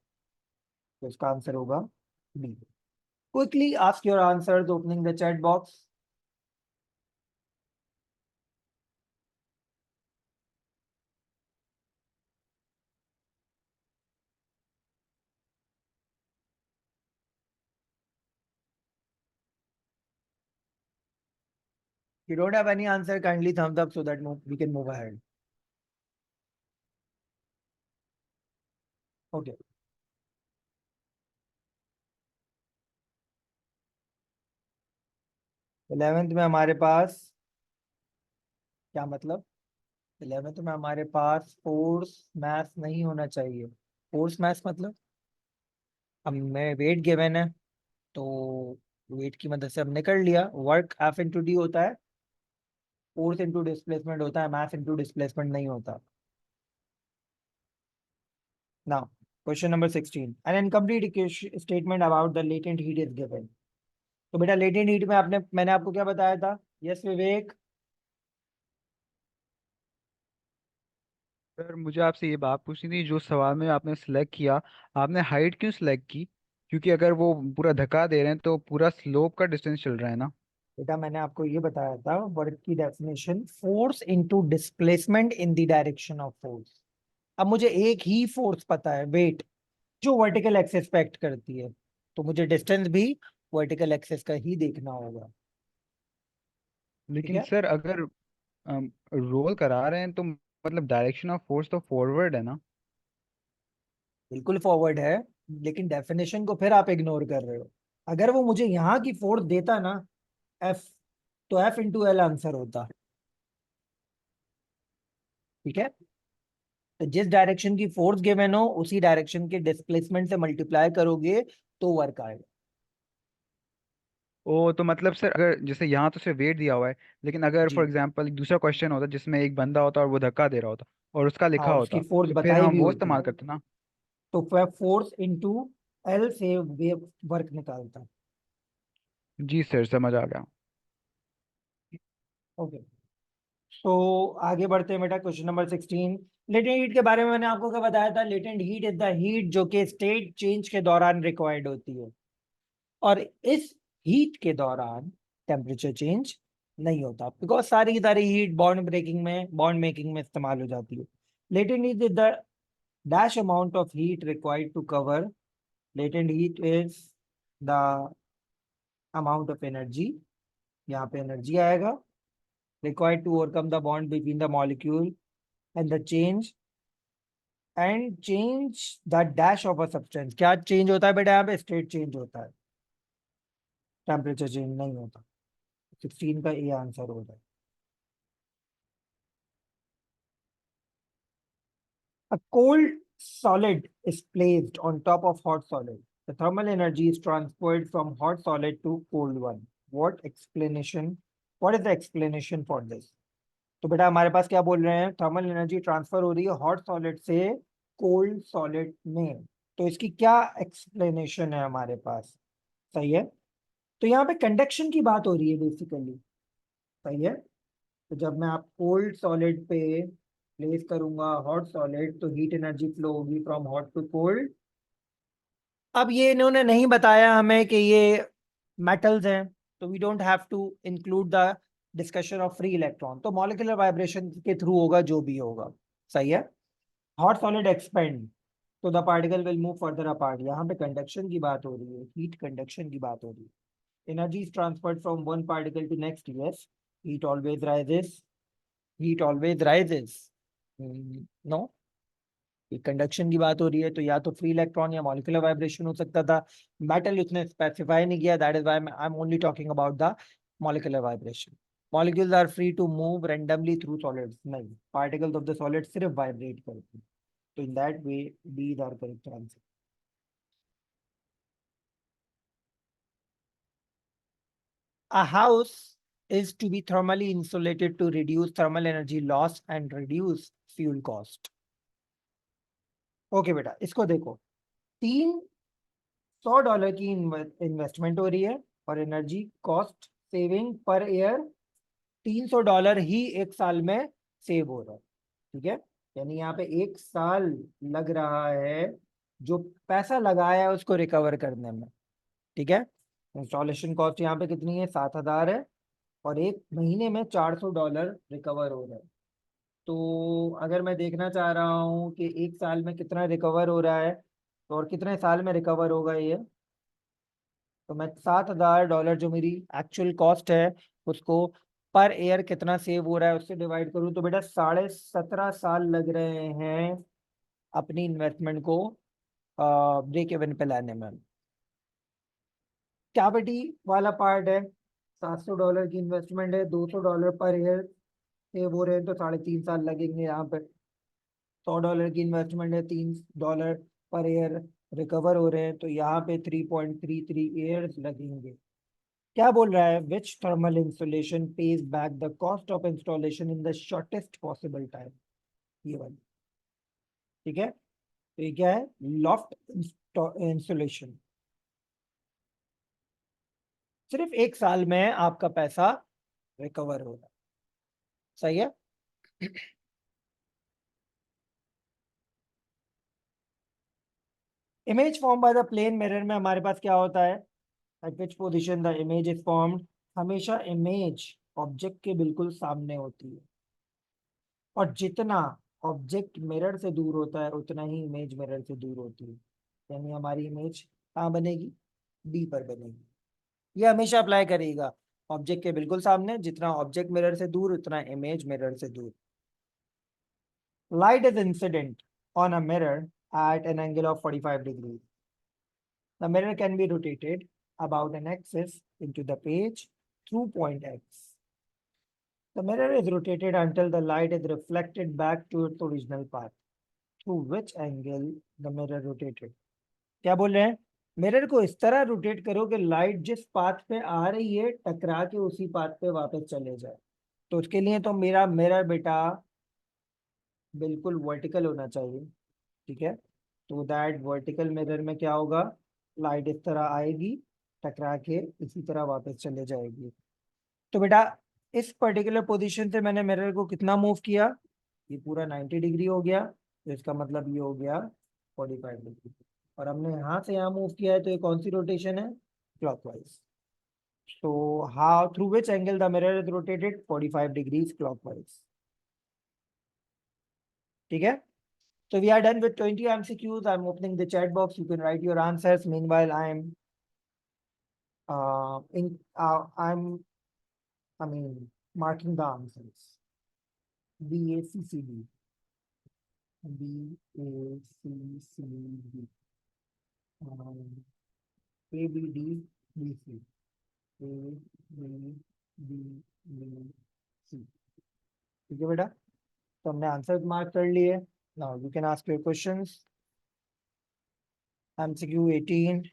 Speaker 2: तो इसका आंसर होगा B. Quickly ask your answers opening the chat box. You don't have any answer, kindly thumbs up so that we can move ahead. Okay. Eleventh में हमारे पास क्या मतलब? 11th में हमारे पास फोर्स मैथ नहीं होना चाहिए। फोर्स मैथ मतलब अब मैं वेट गिवन है तो वेट की मदद से हमने कर लिया, वर्क एफ इंटू डी होता है, फोर्स इंटू डिस्प्लेसमेंट होता है, मैथ इंटू डिस्प्लेसमेंट नहीं होता। Now question number 16, N incomplete statement about the latent heat is given. तो बेटा लेटेंट हीट में मैंने आपको क्या बताया था? यस विवेक।
Speaker 6: सर मुझे आपसे ये बात पूछनी थी, जो सवाल में आपने सिलेक्ट किया, आपने हाइट क्यों सिलेक्ट की? क्योंकि अगर वो पूरा धक्का दे रहे हैं तो पूरा स्लोप का डिस्टेंस चल रहा है ना।
Speaker 2: बेटा मैंने आपको ये बताया था वर्क की definition, force into displacement in the direction of force. अब मुझे एक ही फोर्स पता है, वेट, जो वर्टिकल एक्सिस पे एक्ट करती है, तो मुझे डिस्टेंस भी वर्टिकल एक्सिस का ही देखना होगा। ठीक
Speaker 6: लेकिन
Speaker 2: है,
Speaker 6: सर अगर रोल करा रहे हैं तो मतलब डायरेक्शन ऑफ फोर्स तो फॉरवर्ड है ना।
Speaker 2: बिल्कुल फॉरवर्ड है, लेकिन डेफिनेशन को फिर आप इग्नोर कर रहे हो। अगर वो मुझे यहाँ की फोर्स देता ना एफ, तो एफ इंटू एल आंसर होता। ठीक है, तो जिस डायरेक्शन की फोर्स गिवन हो उसी डायरेक्शन के डिस्प्लेसमेंट से मल्टीप्लाई करोगे तो वर्क आएगा।
Speaker 6: ओ तो मतलब सर, अगर जैसे यहाँ तो सिर्फ वेट दिया हुआ है, लेकिन अगर
Speaker 2: जी
Speaker 6: फॉर एग्जांपल एक दूसरा क्वेश्चन होता जिसमें एक बंदा होता और वो धक्का दे रहा होता और उसका
Speaker 2: हाँ,
Speaker 6: लिखा
Speaker 2: उसकी
Speaker 6: होता,
Speaker 2: फोर्स
Speaker 6: तो फिर
Speaker 2: बताई
Speaker 6: हम
Speaker 2: भी
Speaker 6: वो
Speaker 2: होती,
Speaker 6: इस्तेमाल करते ना।
Speaker 2: तो फोर्स इंटू एल से वेव वर्क निकालता।
Speaker 6: जी सर, समझ आ गया।
Speaker 2: ओके, तो आगे बढ़ते हैं बेटा। Question number 16। लेटेंट हीट के बारे में मैंने आपको क्या बताया था? Latent heat is the heat जो कि स्टेट चेंज के दौरान रिक्वायर्ड होती है, और इस हीट के दौरान टेम्परेचर चेंज नहीं होता, बिकॉज सारी की सारी हीट बॉन्ड मेकिंग में इस्तेमाल हो जाती है। Latent heat is the dash amount of heat required to cover, latent heat is the amount of energy, यहाँ पे एनर्जी आएगा, required to overcome the bond between the molecule and the change the dash of a substance। क्या change होता है बेटा? यहाँ पे state change होता है, टेम्परेचर चेंज नहीं होता। 16 का ये आंसर होता है। A cold solid is placed on top of hot solid. The thermal energy is transferred from hot solid to cold one. What explanation? What is the explanation for this? तो बेटा हमारे पास क्या बोल रहे हैं? थर्मल एनर्जी ट्रांसफर हो रही है हॉट सॉलिड से कोल्ड सॉलिड में, तो इसकी क्या एक्सप्लेनेशन है हमारे पास? सही है, तो यहाँ पे कंडक्शन की बात हो रही है बेसिकली। सही है, तो जब मैं आप कोल्ड सॉलिड पे प्लेस करूंगा हॉट सॉलिड, तो हीट एनर्जी फ्लो होगी फ्रॉम हॉट टू कोल्ड। अब ये इन्होंने नहीं बताया हमें कि ये मेटल्स हैं, तो we don't have to include the discussion of free electron, तो मॉलिक्यूलर वाइब्रेशन के थ्रू होगा जो भी होगा। सही है, हॉट सॉलिड एक्सपेंड, तो the particle will move further apart. यहाँ पे कंडक्शन की बात हो रही है, हीट कंडक्शन की बात हो रही है। Energy is transferred from one particle to next. Yes, heat always rises, heat always rises. No, ये कंडक्शन की बात हो रही है, तो या तो फ्री इलेक्ट्रॉन या मॉलिक्यूलर वाइब्रेशन हो सकता था। मेटल उसने स्पेसिफाई नहीं किया, that is why I am only talking about the molecular vibration. Molecules are free to move randomly through solids, नहीं, पार्टिकल्स ऑफ द सॉलिड सिर्फ वाइब्रेट करते हैं। तो in that way B is our correct answer. A house is to be thermally insulated to reduce thermal energy loss and reduce fuel cost। Okay बेटा, इसको देखो, $300 की investment हो रही है और energy cost saving per year $300 ही एक साल में सेव हो रहा है। ठीक है, यानी यहाँ पे एक साल लग रहा है जो पैसा लगाया है उसको रिकवर करने में। ठीक है, इंस्टॉलेशन कॉस्ट यहाँ पे कितनी है? 7,000 है, और एक महीने में $400 रिकवर हो रहा है। तो अगर मैं देखना चाह रहा हूँ कि एक साल में कितना रिकवर हो रहा है, तो और कितने साल में रिकवर होगा ये, तो मैं $7,000 जो मेरी एक्चुअल कॉस्ट है उसको पर ईयर कितना सेव हो रहा है उससे डिवाइड करूँ, तो बेटा 17.5 साल लग रहे हैं अपनी इन्वेस्टमेंट को ब्रेक इवन पे लाने में। कैविटी वाला पार्ट है, $700 की इन्वेस्टमेंट है, $200 पर ईयर सेव हो रहे हैं, तो 3.5 साल लगेंगे यहाँ पे। $100 की इन्वेस्टमेंट है, $3 पर ईयर रिकवर हो रहे हैं, तो यहाँ पे 3.33 ईयर्स लगेंगे। क्या बोल रहा है? Which thermal insulation pays back the cost of installation in the shortest possible time. ये वाली, ठीक है, तो ये क्या है? Loft insulation. सिर्फ एक साल में आपका पैसा रिकवर हो रहा है। सही है, image form by the plane mirror में हमारे पास क्या होता है? At which position the image is formed. हमेशा इमेज ऑब्जेक्ट के बिल्कुल सामने होती है, और जितना ऑब्जेक्ट मिरर से दूर होता है उतना ही इमेज मिरर से दूर होती है। यानी हमारी इमेज कहाँ बनेगी? बी पर बनेगी। ये हमेशा अप्लाई करेगा, ऑब्जेक्ट के बिल्कुल सामने, जितना ऑब्जेक्ट मिरर से दूर उतना इमेज मिरर से दूर। Light is incident on a mirror at an angle of 45 degrees. The mirror can be rotated about an axis into the page through point X. The mirror is rotated until the light is reflected back to its original path. Through which angle the mirror rotated? क्या बोल रहे हैं? Mirror को इस तरह rotate करो कि light जिस पाथ पे आ रही है टकरा के उसी पाथ पे वापस चले जाए। तो उसके लिए तो मेरा मिरर बेटा बिल्कुल वर्टिकल होना चाहिए, ठीक है। तो दैट वर्टिकल मिरर में क्या होगा, लाइट इस तरह आएगी, टकरा के इसी तरह वापस चले जाएगी। तो बेटा इस पर्टिकुलर पोजीशन से मैंने मिरर को कितना मूव किया, ये पूरा 90 डिग्री हो गया, तो इसका मतलब ये हो गया 45 डिग्री। और हमने यहाँ से यहाँ मूव किया है, तो ये कौन सी रोटेशन है, clockwise. So how through which angle the mirror is rotated? 45 degrees clockwise. ठीक है? So we are done with 20 MCQs. I'm opening the chat box. You can write your answers. Meanwhile, I'm marking the answers. B A C C D. B A C C D. A B D B C. A B D B C. ठीक है बेटा, तो हमने answer mark कर लिए। Now you can ask your questions. MCQ 18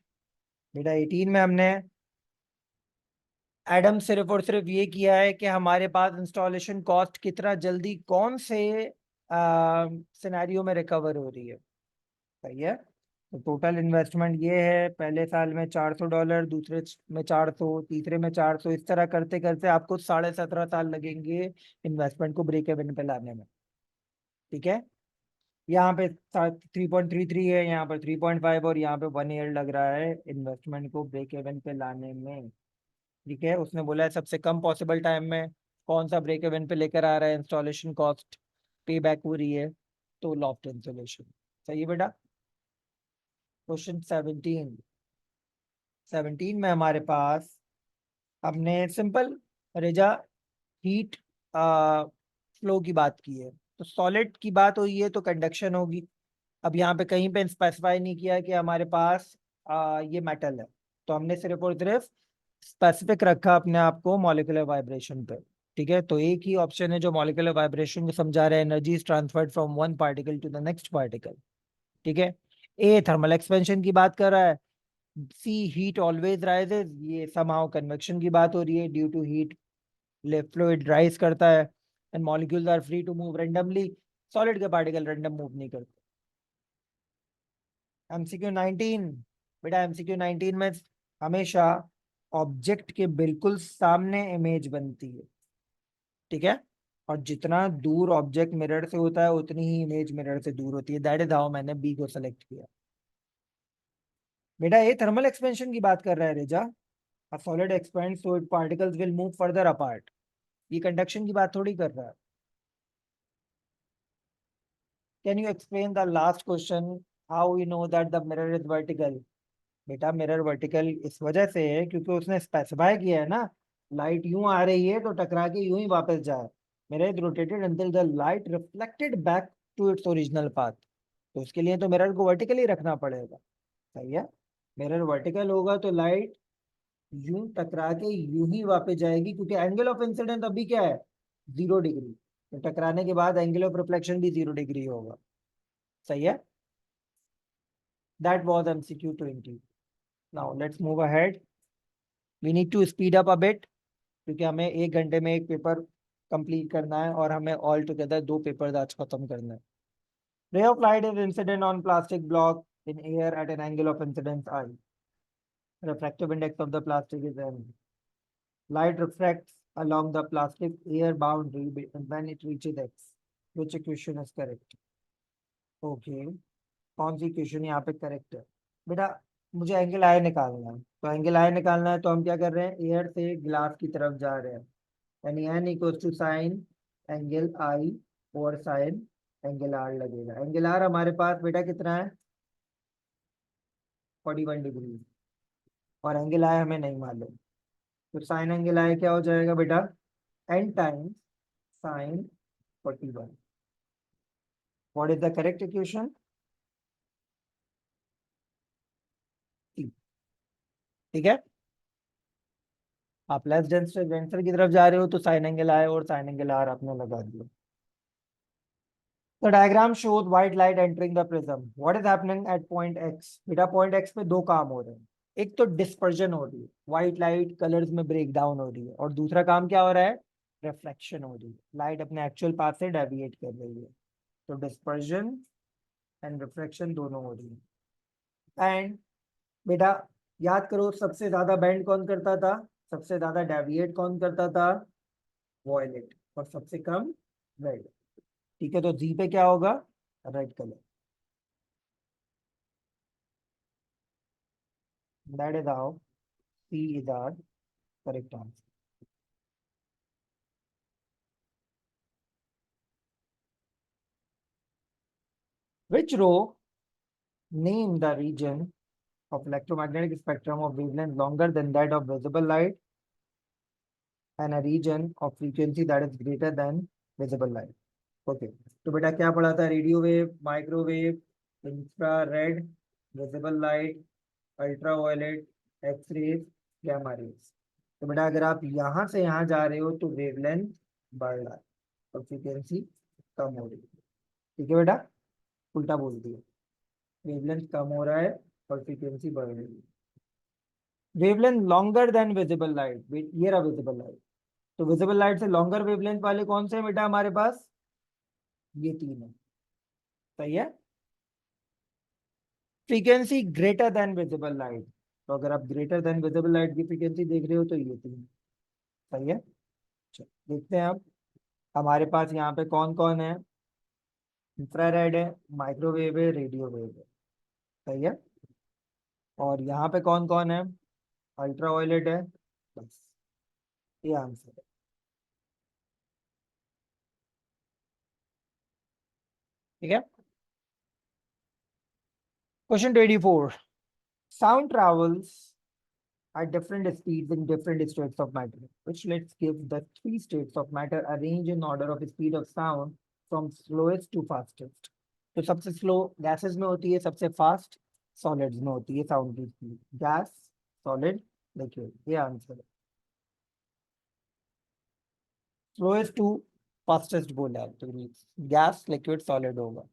Speaker 2: बेटा, 18 में हमने एडम सिर्फ और सिर्फ ये किया है कि हमारे पास इंस्टॉलेशन कॉस्ट कितना जल्दी कौन से सिनेरियो में रिकवर हो रही है, सही है। तो टोटल इन्वेस्टमेंट ये है, पहले साल में $400, दूसरे में 400, तीसरे में 400, इस तरह करते करते आपको 17.5 साल लगेंगे इन्वेस्टमेंट को ब्रेक इवन पे लाने में, ठीक है। यहाँ पे 3.33 है, यहाँ पर 3.5 और यहाँ पे 1 ईयर लग रहा है इन्वेस्टमेंट को ब्रेक इवन पे लाने में, ठीक है। उसने बोला है सबसे कम पॉसिबल टाइम में कौन सा ब्रेक इवन पे लेकर आ रहा है, इंस्टॉलेशन कॉस्ट पे बैक हो रही है, तो लॉफ्ट इंसुलेशन, सही है बेटा। क्वेश्चन 17 में हमारे पास हमने सिंपल रेजा हीट फ्लो की बात की है, तो सॉलिड की बात हुई है तो कंडक्शन होगी। अब यहाँ पे कहीं पे स्पेसिफाई नहीं किया कि हमारे पास ये मेटल है, तो हमने सिर्फ और सिर्फ स्पेसिफिक रखा अपने आप को मॉलिक्यूलर वाइब्रेशन पे, ठीक है। तो एक ही ऑप्शन है जो मॉलिक्यूलर वाइब्रेशन को समझा रहा है, energy is transferred from one particle to the next particle, ठीक है। ए थर्मल एक्सपेंशन की बात कर रहा है, सी हीट ऑलवेज राइजेस, ये समहाउ कन्वेक्शन की बात हो रही है, due to heat fluid rise करता है and molecules are free to move randomly, solid के पार्टिकल रैंडम मूव नहीं करते। MCQ 19 बेटा, MCQ 19 में हमेशा ऑब्जेक्ट के बिल्कुल सामने इमेज बनती है, ठीक है, और जितना दूर ऑब्जेक्ट मिरर से होता है उतनी ही इमेज मिरर से दूर होती है। दैट इज हाउ मैंने बी को सेलेक्ट किया। बेटा ये थर्मल एक्सपेंशन की बात कर रहा है रेजा, a solid expands so its particles will move further apart, ये कंडक्शन की बात थोड़ी कर रहा है। Can you explain the last question, how we know that the mirror is vertical? बेटा मिरर वर्टिकल इस वजह से है क्योंकि उसने स्पेसिफाई किया है ना, लाइट यूं आ रही है तो टकरा के यूं ही वापस जाए। Mirror is rotated until the light reflected back to its original path, तो उसके लिए तो मिरर को वर्टिकली रखना पड़ेगा, सही है। मिरर वर्टिकल होगा तो लाइट यूं टकरा के यूं ही वापस जाएगी, क्योंकि एंगल ऑफ इंसिडेंस अभी क्या है, 0 डिग्री, तो टकराने के बाद एंगल ऑफ रिफ्लेक्शन भी 0 डिग्री होगा, सही है। That was MCQ 20। Now let's move ahead, we need to speed up a bit, क्योंकि हमें 1 घंटे में एक पेपर कंप्लीट करना है और हमें ऑल टुगेदर 2 पेपर आज खत्म करना है। Ray of light is incident on plastic block in air at an angle of incidence I. Refractive index of the plastic is m. Light refracts along the plastic air boundary when it reaches X. Which equation is correct? Okay. कौन सी equation यहाँ पे correct है बेटा, मुझे angle आई निकालना है, तो एंगल आई निकालना है तो हम क्या कर रहे हैं, एयर से ग्लास की तरफ जा रहे हैं, यानी n equals to sine angle i और साइन एंगल आर लगेगा। एंगल आर हमारे पास बेटा कितना है, 41 डिग्री, और एंगल आई हमें नहीं मालूम, तो साइन एंगल आई क्या हो जाएगा बेटा, n times sign 41। What is the correct equation? ठीक है, आप लेस डेंस से डेंसर की तरफ जा रहे हो तो साइन एंगल आई और साइन एंगल आर आपने लगा दिया। The diagram shows white light entering the prism. What is happening at point X? बेटा point X पे दो काम हो रहे हैं, एक तो डिस्पर्जन हो रही है, व्हाइट लाइट कलर्स में ब्रेक डाउन हो रही है, और दूसरा काम क्या हो रहा है, रिफ्लेक्शन हो रही है, लाइट अपने एक्चुअल पाथ से डेविएट कर रही है। तो डिस्पर्जन एंड रिफ्लेक्शन दोनों हो रही है। एंड बेटा याद करो, सबसे ज्यादा बेंड कौन करता था, सबसे ज्यादा डेविएट कौन करता था, वॉयलेट, और सबसे कम रेड। ठीक है, तो जी पे क्या होगा, red colour. That is how C is our correct answer. Which row name the region of electromagnetic spectrum of wavelength longer than that of visible light and a region of frequency that is greater than visible light? Okay, तो बेटा क्या पढ़ा था, radio wave, microwave, infrared, visible light, ultraviolet, X rays, gamma rays. तो बेटा अगर आप यहाँ से यहाँ जा रहे हो तो वेवलेंथ बढ़ रहा है और फ्रीक्वेंसी कम हो रही है। ठीक है बेटा, उल्टा बोल दिया, वेवलेंथ कम हो रहा है और फ्रीक्वेंसी बढ़ रही है। Wavelength longer than visible light, ये रहा विजिबल लाइट, तो विजिबल लाइट से लॉन्गर वेवलेंथ वाले कौन से हैं बेटा हमारे पास, ये तीन है। सही है। Frequency greater than visible light, तो अगर आप ग्रेटर देन विजिबल लाइट की फ्रीक्वेंसी देख रहे हो तो ये तीन। सही है। चलो देखते हैं अब हमारे पास यहाँ पे कौन कौन है, इंफ्रारेड है, माइक्रोवेव है, रेडियो वेव है। सही है। और यहाँ पे कौन कौन है, अल्ट्रावायलेट है, बस ये आंसर है। ठीक है। Question 24, sound travels at different speeds in different states of matter, which let's give the three states of matter arranged in order of speed of sound from slowest to fastest. तो सबसे slow gases में होती है, सबसे fast solids में होती है sound की स्पीड, गैस, सॉलिड, लिक्विड, ये आंसर है। स्लोएस्ट टू फास्टेस्ट बोला है तो गैस, लिक्विड, सॉलिड होगा।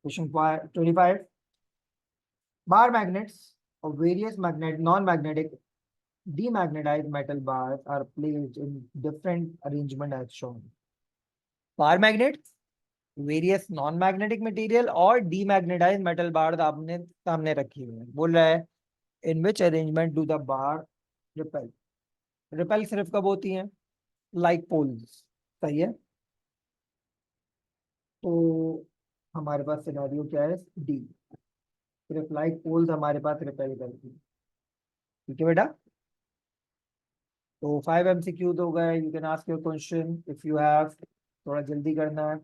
Speaker 2: Question 25. Bar magnets of various non-magnetic, demagnetized metal bars are placed in different arrangement as shown. Bar magnets, various non-magnetic material और demagnetized metal bars आपने सामने रखी हुई है। बोल रहा है in which arrangement do the bar repel? Repel सिर्फ कब होती है, like poles। सही है। तो हमारे पास सिनेरियो क्या है, डी, सिर्फ लाइक पोल्स हमारे पास रिपेल करती है। ठीक है बेटा, तो 5 MCQ हो गए, you can ask your question if you have, थोड़ा जल्दी करना है।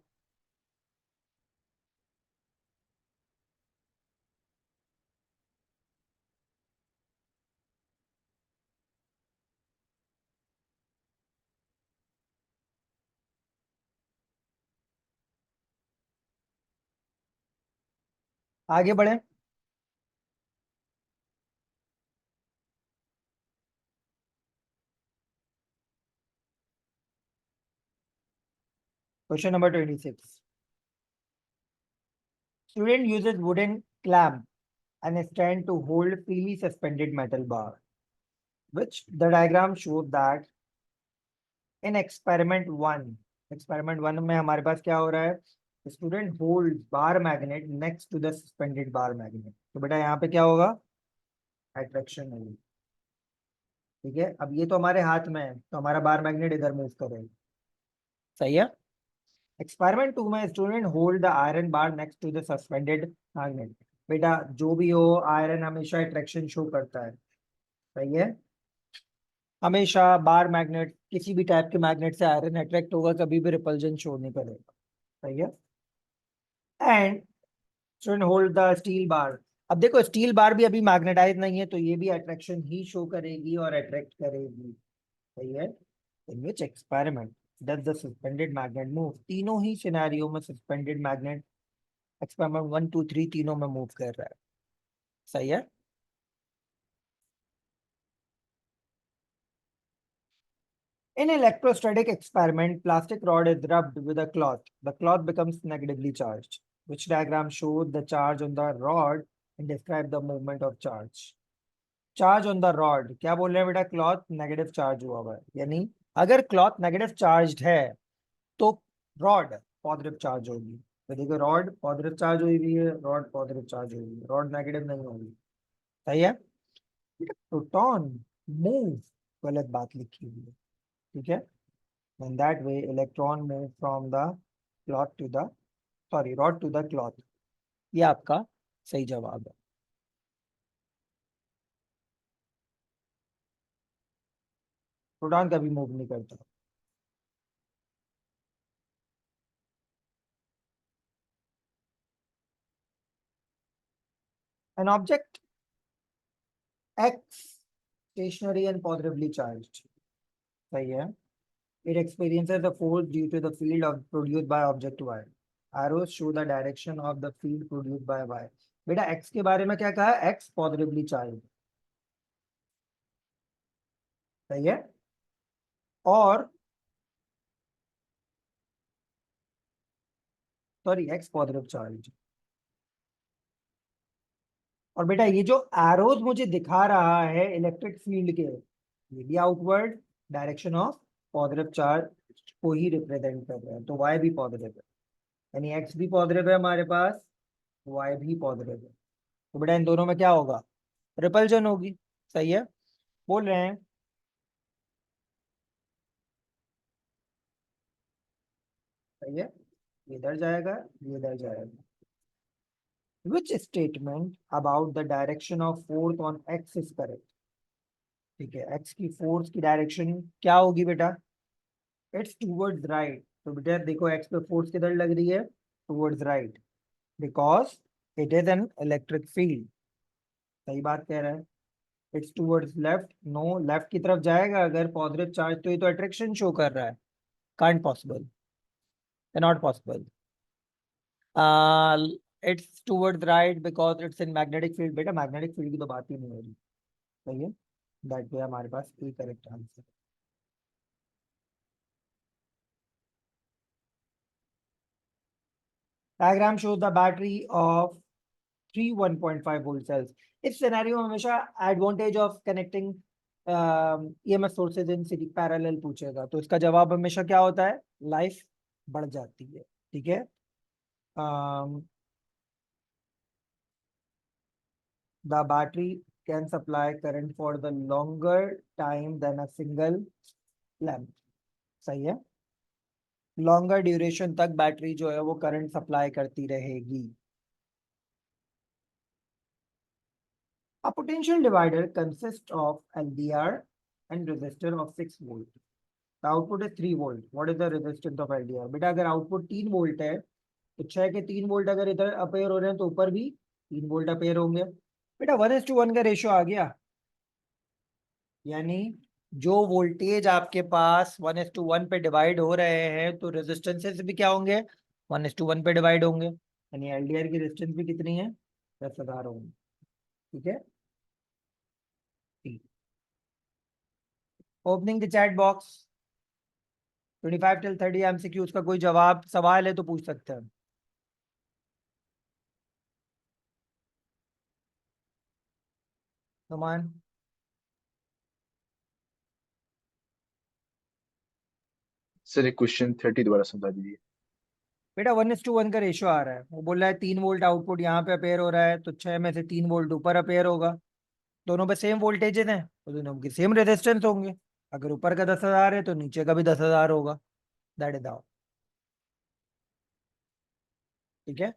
Speaker 2: आगे बढ़े। Question number 26, student uses wooden clamp and a stand to hold freely suspended metal bar, which the diagram shows that in experiment 1 में हमारे पास क्या हो रहा है, student hold bar magnet next to the suspended bar magnet. तो बेटा यहाँ पे क्या होगा, अट्रैक्शन होगी। ठीक है, अब ये तो हमारे हाथ में है तो हमारा बार मैग्नेट इधर मूव करेगा। सही है। एक्सपेरिमेंट 2 में student hold the iron bar next to the suspended magnet. बेटा जो भी हो, आयरन हमेशा अट्रैक्शन शो करता है। सही है, हमेशा बार मैग्नेट, किसी भी टाइप के मैग्नेट से आयरन अट्रैक्ट होगा, कभी भी रिपल्जन शो नहीं करेगा। सही है। And student hold the steel bar. अब देखो स्टील बार भी अभी मैग्नेटाइज नहीं है तो ये भी अट्रैक्शन ही शो करेगी और अट्रैक्ट करेगी। सही है। In which experiment does the suspended magnet move, तीनों ही सिनेरियो में सस्पेंडेड मैग्नेट एक्सपेरिमेंट 1 2 3 तीनों में मूव कर रहा है। सही है। In electrostatic experiment, plastic rod is rubbed with a cloth. The cloth becomes negatively charged. Which diagram shows the charge on the rod and describe the movement of charge? Charge on the rod, क्या बोल रहे हैं बेटा? Cloth negative charge हुआ हुआ है, यानी अगर क्लॉथ नेगेटिव चार्ज है तो रॉड पॉजिटिव चार्ज होगी। तो देखो रॉड पॉजिटिव चार्ज हुई हुई है, रॉड पॉजिटिव चार्ज हुई है, रॉड नेगेटिव नहीं होगी। सही है। प्रोटॉन मूव, गलत बात लिखी हुई है, ठीक है। In that way, electron move from the cloth to the rod to the cloth. ये आपका सही जवाब है। प्रोटॉन कभी मूव नहीं करता। An object X stationary and positively charged. सही है। It experiences the force due to the field produced by object Y. Arrows show the direction of the field produced by Y. बेटा X के बारे में क्या कहा है? X positively charged। सही है। और सॉरी X पॉजिटिव चार्ज। और बेटा ये जो एरोज मुझे दिखा रहा है इलेक्ट्रिक फील्ड के, ये भी outward direction of positive charge को ही रिप्रेजेंट कर रहे हैं। तो y भी पॉजिटिव है, यानी x भी पॉजिटिव है हमारे पास, y भी पॉजिटिव है। तो बेटा इन दोनों में क्या होगा? रिपल्जन होगी। सही है। बोल रहे हैं सही है, ये इधर जाएगा, ये इधर जाएगा। Which statement about the direction of force on x is correct? ठीक है, x की फोर्स की डायरेक्शन क्या होगी बेटा? It's towards right. तो बेटा देखो x पे फोर्स किधर लग रही है? Towards right, because it is an electric field. सही बात कह रहा है। It's towards left, no, left की तरफ जाएगा अगर पॉजिटिव चार्ज, तो ये तो अट्रैक्शन शो कर रहा है। Can't possible, not possible. It's towards right because it's in magnetic field. बेटा मैग्नेटिक फील्ड की तो बात ही नहीं हो रही। सही है। दैट वे हमारे पास a correct answer. Diagram shows the battery of three 1.5 volt cells. इस सिनेरियो में हमेशा advantage of connecting EMF sources in series parallel पूछेगा, तो इसका जवाब हमेशा क्या होता है? लाइफ बढ़ जाती है। ठीक है। The battery can supply current for the longer time than a single lamp. सही है। लॉन्गर ड्यूरेशन तक बैटरी जो है वो करंट सप्लाई करती रहेगी। A potential divider consists of LDR and resistor of 6 volt. The output is 3 volt. What is the resistance of LDR? बेटा अगर आउटपुट 3 वोल्ट है तो 6 के 3 वोल्ट अगर इधर अपेयर हो रहे हैं तो ऊपर भी 3 वोल्ट अपेयर होंगे। बेटा 1:1 का रेशियो आ गया, यानी जो वोल्टेज आपके पास 1:1 पे डिवाइड हो रहे हैं तो रेजिस्टेंसेस भी क्या होंगे? 1:1 पे डिवाइड होंगे, यानी एलडीआर की रेजिस्टेंस भी कितनी है? 10,000 होंगी। ठीक है। Opening the chat box. 25 till 30 MCQs का कोई जवाब सवाल है तो पूछ सकते हैं। नुमान,
Speaker 3: सर एक क्वेश्चन 30 दोबारा समझा दीजिए।
Speaker 2: बेटा 1:1 का रेशियो आ रहा है, वो बोल रहा है 3 वोल्ट आउटपुट यहाँ पे अपेयर हो रहा है तो 6 में से 3 वोल्ट ऊपर अपेयर होगा। दोनों पे सेम वोल्टेजेस हैं तो दोनों की सेम रेजिस्टेंस होंगे। अगर ऊपर का 10,000 है तो नीचे का भी 10,000 होगा। That is how. ठीक है।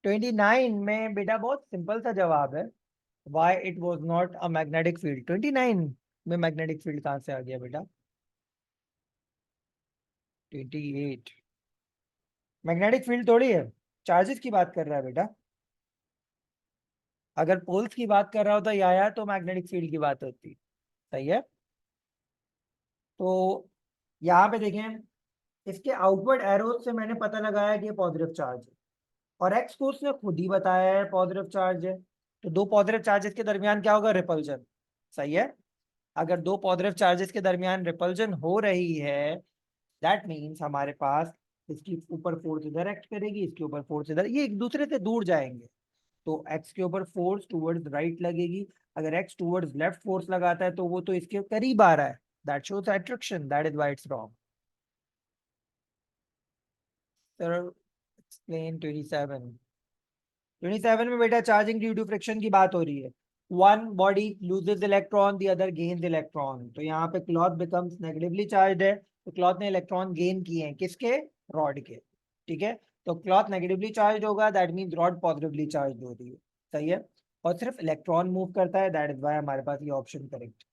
Speaker 2: 29 में बेटा बहुत सिंपल सा जवाब है, why it was not a magnetic field. 29 में मैग्नेटिक फील्ड कहाँ से आ गया बेटा? 28 मैग्नेटिक फील्ड थोड़ी है, चार्जेस की बात कर रहा है बेटा। अगर पोल्स की बात कर रहा होता या तो मैग्नेटिक फील्ड की बात होती। सही है। तो यहाँ पे देखें इसके आउटवर्ड एरो से मैंने पता लगाया कि ये पॉजिटिव चार्ज है, और एक्स को उसने खुद ही बताया है पॉजिटिव चार्ज है। तो दो पॉजिटिव चार्जेस के दरमियान क्या होगा? रिपल्जन। सही है। अगर दो पॉजिटिव चार्जेस के दरमियान रिपल्जन हो रही है, दैट मीन्स हमारे पास इसकी ऊपर फोर्स इधर एक्ट करेगी, इसके ऊपर फोर्स इधर, ये एक दूसरे से दूर जाएंगे। तो एक्स के ऊपर फोर्स टूवर्ड्स राइट लगेगी। अगर एक्स टूवर्ड्स लेफ्ट फोर्स लगाता है तो वो तो इसके करीब आ रहा है, that shows attraction, that is why it's wrong. Sir explain 27। 27 में बेटा चार्जिंग ड्यू टू फ्रिक्शन की बात हो रही है। One body loses electron, the other gains electron. तो यहाँ पे क्लॉथ बिकम्स नेगेटिवली चार्ज्ड है, तो क्लॉथ ने इलेक्ट्रॉन गेन किए हैं, किसके? रॉड के। ठीक है, तो क्लॉथ नेगेटिवली चार्ज होगा, that means rod positively charge हो रही है। सही है, और सिर्फ इलेक्ट्रॉन मूव करता है, दैट इज वाई हमारे पास ये option correct.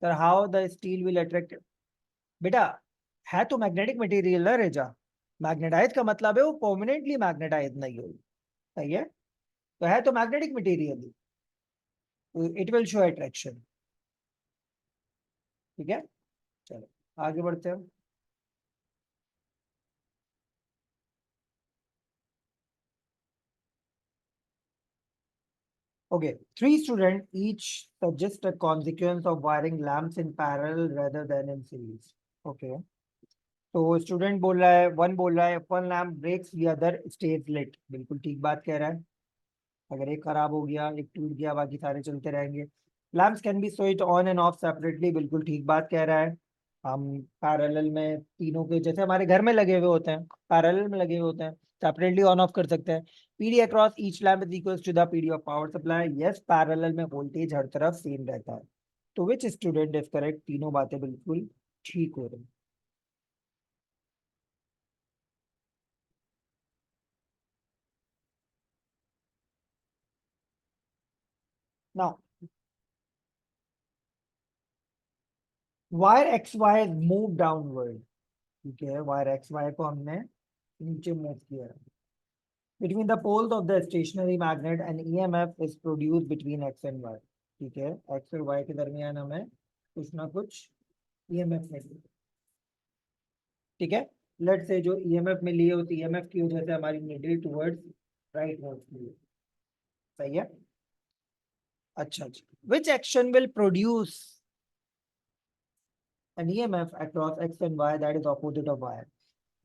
Speaker 2: Sir how the steel will attract? बेटा है तो मैग्नेटिक मटेरियल ना रेजा, मैग्नेटाइज का मतलब है वो परमानेंटली मैग्नेटाइज नहीं होगी। सही है, तो है तो magnetic material, it will show attraction. ठीक है, चलो आगे बढ़ते हैं। Okay, three students each suggest a consequence of wiring lamps in parallel rather than in series. Okay, तो स्टूडेंट बोल रहा है, वन बोल रहा है one lamp breaks the other stage lit. बिल्कुल ठीक बात कह रहा है। अगर एक खराब हो गया, एक टूट गया, बाकी सारे चलते रहेंगे। Lamps can be switched on end of separately. बिल्कुल ठीक बात कह रहा है। हम पैरेलल में तीनों के, जैसे हमारे घर में लगे हुए होते हैं, पैरेलल में लगे हुए होते हैं, सेपरेटली ऑन ऑफ कर सकते हैं। PD across each lamp is equal to the PD of power supply. Yes, parallel में वोल्टेज हर तरफ सेम रहता है। तो विच स्टूडेंट इज करेक्ट? तीनों बातें बिल्कुल ठीक हो रही। Now wire X Y move downward. ठीक है, वायर एक्स वाई को हमने नीचे मूव किया। Between the poles of the stationary magnet an EMF is produced between x and y। ठीक है, x और y के दरमियान हमें कुछ ना कुछ EMF मिली। ठीक है, लेट से जो EMF मिली है उस EMF की वजह से हमारी नीडल टुवर्ड्स राइट मूव है। सही है। अच्छा जी, which action will produce an EMF across x and y that is opposite of y?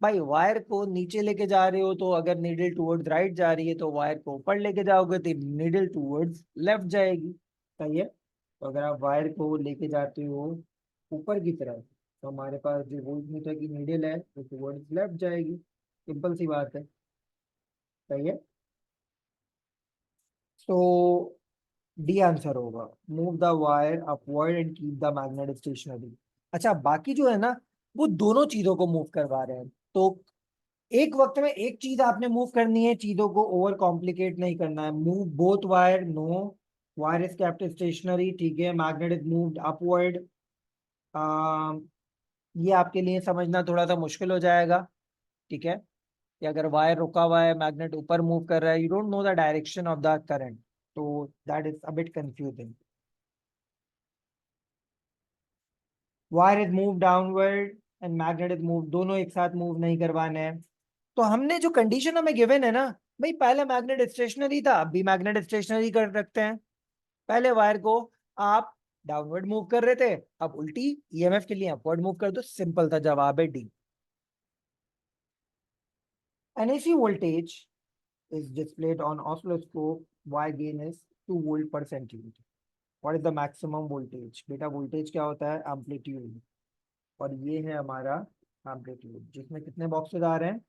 Speaker 2: भाई वायर को नीचे लेके जा रहे हो तो अगर नीडल टुवर्ड्स राइट जा रही है, तो वायर को ऊपर लेके जाओगे तो नीडल टुवर्ड्स लेफ्ट जाएगी। सही है, तो अगर आप वायर को लेके जाते हो ऊपर की तरफ, तो हमारे पास जो वोल्टमीटर की नीडल है वो टुवर्ड्स लेफ्ट जाएगी। सिंपल सी बात है। सही है, तो डी आंसर होगा। Move the wire upward and keep the magnet stationary. अच्छा, बाकी जो है ना, वो दोनों चीजों को मूव करवा रहे हैं। तो एक वक्त में एक चीज आपने मूव करनी है, चीजों को ओवर कॉम्प्लिकेट नहीं करना है। Move both wire, no, wire is kept stationary. ठीक है, मैग्नेट इज मूव्ड अपवर्ड। ये आपके लिए समझना थोड़ा सा मुश्किल हो जाएगा। ठीक है, कि अगर वायर रुका हुआ है, मैग्नेट ऊपर मूव कर रहा है, you don't know the direction of the current, तो that is a bit confusing. Wire is move downward and magnet is move, दोनों एक साथ मूव नहीं करवाने हैं। तो हमने जो कंडीशन हमें गिवन है ना, भाई पहले मैग्नेट स्टेशनरी था, अब भी मैग्नेट स्टेशनरी कर रखते हैं। पहले वायर को आप डाउनवर्ड मूव कर रहे थे, अब उल्टी ईएमएफ के लिए अपवर्ड मूव कर दो। सिंपल था, जवाब है D. An AC voltage is displayed on oscilloscope. Y gain is 2 volt per centimeter. What is the maximum voltage? बेटा वोल्टेज क्या होता है? एम्पलीट्यूड। और ये है हमारा एम्पलीट्यूड, जिसमें कितने बॉक्सेस आ रहे हैं?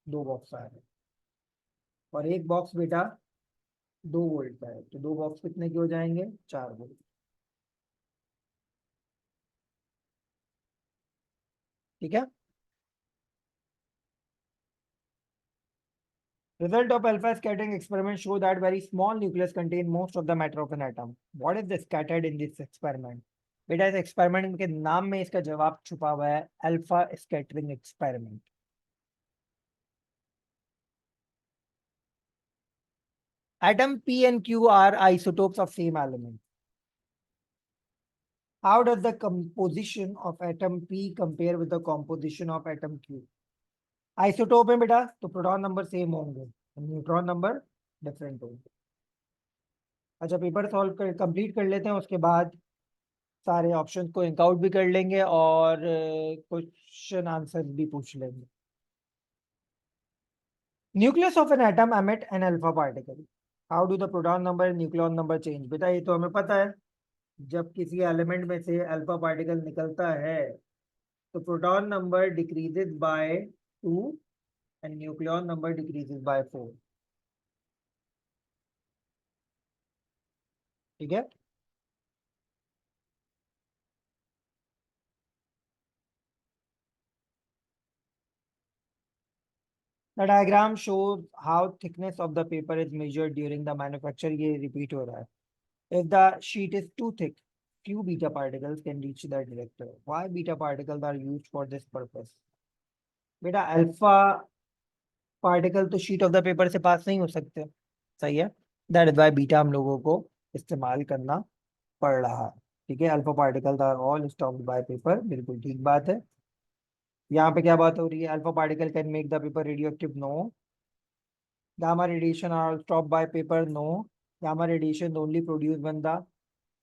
Speaker 2: 2 बॉक्स आ रहे हैं, और एक बॉक्स बेटा 2 वोल्ट का है, तो 2 बॉक्स कितने के हो जाएंगे? 4 वोल्ट। ठीक है, result of alpha scattering experiment show that very small nucleus contain most of the matter of an atom. What is the scattered in this experiment? बेटा इस एक्सपेरिमेंट के नाम में इसका जवाब छुपा हुआ है, alpha scattering experiment. Atom P and Q are isotopes of same element. How does the composition of atom P compare with the composition of atom Q? Isotope है बेटा, तो प्रोटॉन नंबर सेम होंगे, न्यूट्रॉन नंबर डिफरेंट होंगे। अच्छा, paper solve कर complete कर लेते हैं, उसके बाद सारे ऑप्शंस को इंक आउट भी कर लेंगे और क्वेश्चन आंसर भी पूछ लेंगे। Nucleus of an atom emit an alpha particle. How do the proton number nucleon number change? बेटा ये तो हमें पता है, जब किसी एलिमेंट में से अल्फा पार्टिकल निकलता है तो proton number decreases by 2 and nucleon number decreases by 4। ठीक है। The diagram shows how thickness of the paper is measured during the manufacture. ये repeat हो रहा है। If the sheet is too thick, few beta particles can reach the detector. Why beta particles are used for this purpose? बेटा alpha particle तो sheet of the paper से पास नहीं हो सकते, सही है। दैट इज वाई बीटा हम लोगों को इस्तेमाल करना पड़ रहा है। ठीक है, alpha particles are all stopped by paper, बिल्कुल ठीक बात है। यहाँ पे क्या बात हो रही है? Alpha particle can make the paper radioactive, no. Gamma radiation are stopped by paper, no. Gamma radiation only produced when the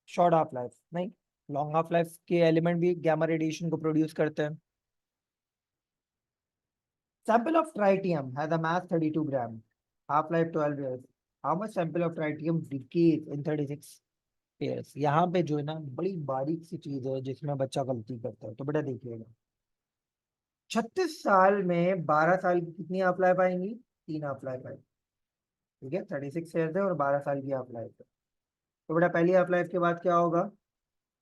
Speaker 2: short half life, नहीं, लॉन्ग हाफ लाइफ के एलिमेंट भी gamma radiation को produce करते हैं। Sample of tritium has a mass 32 gram, half life 12 years. How much sample of tritium decays in 36 years? यहाँ पे जो है ना, बड़ी बारीक सी चीज है जिसमें बच्चा गलती करता है। तो बेटा देखिएगा, 36 साल में 12 साल की कितनी हाफ लाइफ आएंगी? 3 हाफ लाइफ आएगी। ठीक है, 36 ईयर्स है और 12 साल की हाफ लाइफ है। तो बेटा पहली हाफ लाइफ के बाद क्या होगा?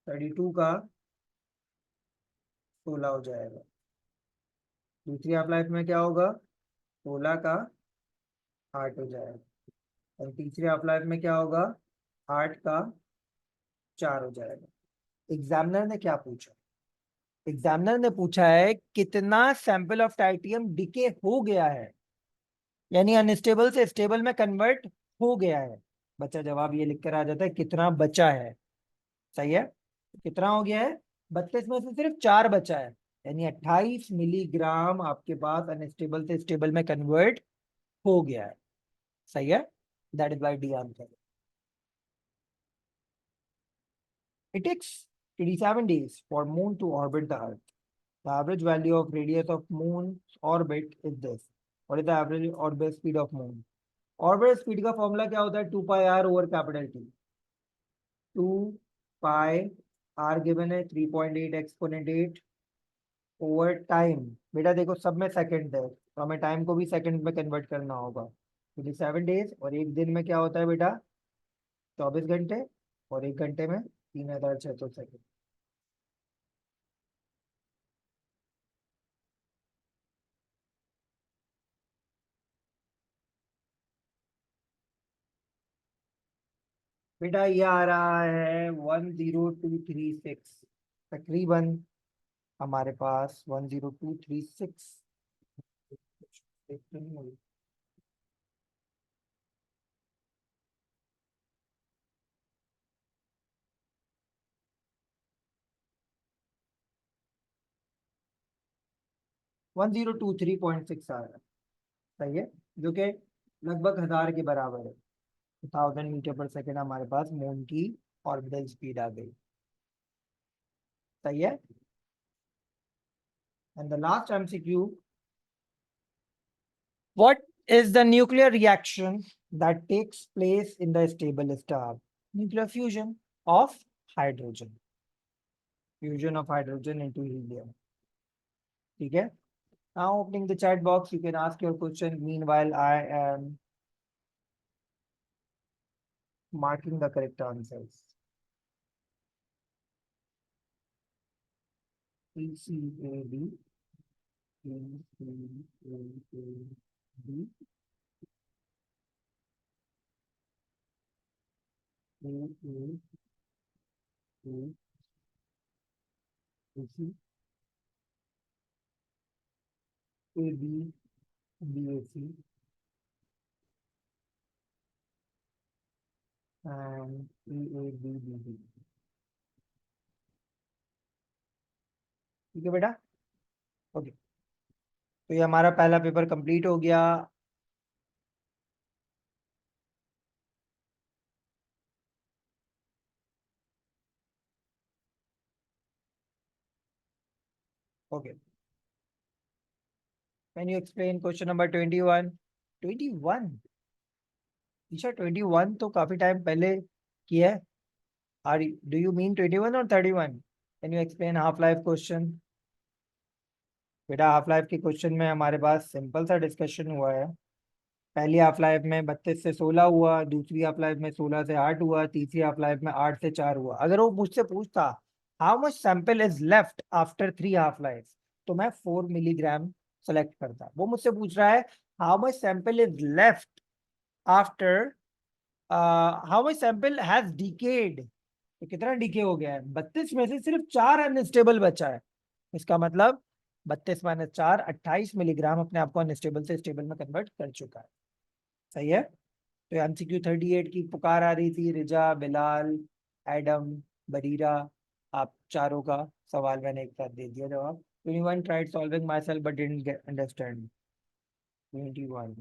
Speaker 2: 32 का 16 हो जाएगा। दूसरी हाफ लाइफ में क्या होगा? 16 का 8 हो जाएगा। और तीसरी हाफ लाइफ में क्या होगा? 8 का 4 हो जाएगा। एग्जामिनर ने क्या पूछा? एग्जामिनर ने पूछा है कितना सैंपल ऑफ टाइटियम डिके हो गया है, यानी अनस्टेबल से स्टेबल में कन्वर्ट हो गया है। बच्चा जवाब ये लिख कर आ जाता है कितना बचा है, सही है। कितना हो गया है? 32 में से सिर्फ 4 बचा है, यानी 28 मिलीग्राम आपके पास अनस्टेबल से स्टेबल में कन्वर्ट हो गया है, सही है। That is why D answer. It takes 87 days for moon to orbit the earth. The average value of radius of moon's orbit is this. What is the average orbit speed of moon? Orbit speed का formula क्या होता है? 2 pi r over capital T। 2 pi r given है 3.8 exponent 8 over time. बेटा देखो सब में second है, तो हमें टाइम को भी सेकंड में कन्वर्ट करना होगा। 27 डेज, और एक दिन में क्या होता है बेटा? 24 घंटे, और एक घंटे में 3600 सेकंड। बेटा ये आ रहा है 10236, तकरीबन हमारे पास 10236। 1023.6 आ रहा है, सही है, जो कि लगभग 1000 के बराबर है। 1000 मीटर पर सेकेंड हमारे पास मून की ऑर्बिटल स्पीड आ गई, सही है। And the last MCQ, what is the nuclear reaction that takes place in the stable star? Nuclear fusion of hydrogen, fusion of hydrogen into helium. ठीक है। Now opening the chat box, you can ask your question. Meanwhile, I am marking the correct answers. E C A D E C A D A A A A C A B B A C and E A B B B. ठीक है बेटा, okay. तो ये हमारा पहला paper complete हो गया। Okay, can you explain question number 21? 21? Isha 21 तो काफी टाइम पहले किया है। आर डू यू मीन 21 और 31? Can you explain half life question? बेटा हाफ लाइफ के क्वेश्चन में हमारे पास सिंपल सा डिस्कशन हुआ है। पहली हाफ लाइफ में 32 से 16 हुआ, दूसरी हाफ लाइफ में 16 से 8 हुआ, तीसरी हाफ लाइफ में 8 से 4 हुआ। अगर वो मुझसे पूछता how much sample is left after 3 half life, तो मैं 4 मिलीग्राम सेलेक्ट करता। वो मुझसे पूछ रहा है how much sample is left after, how much sample has decade, तो कितना डीके हो गया है? 32 में से सिर्फ 4 अनस्टेबल बचा है। इसका मतलब 32 माइनस 4 28 मिलीग्राम अपने आप को अनस्टेबल से स्टेबल में कन्वर्ट कर चुका है। सही है। तो एमसीक्यू 38 की पुकार आ रही थी, रिजा, बिलाल, एडम, बरीरा, आप चारों का सवाल मैंने एक साथ दे दिया जवाब। 21 tried solving my self but didn't understand. 21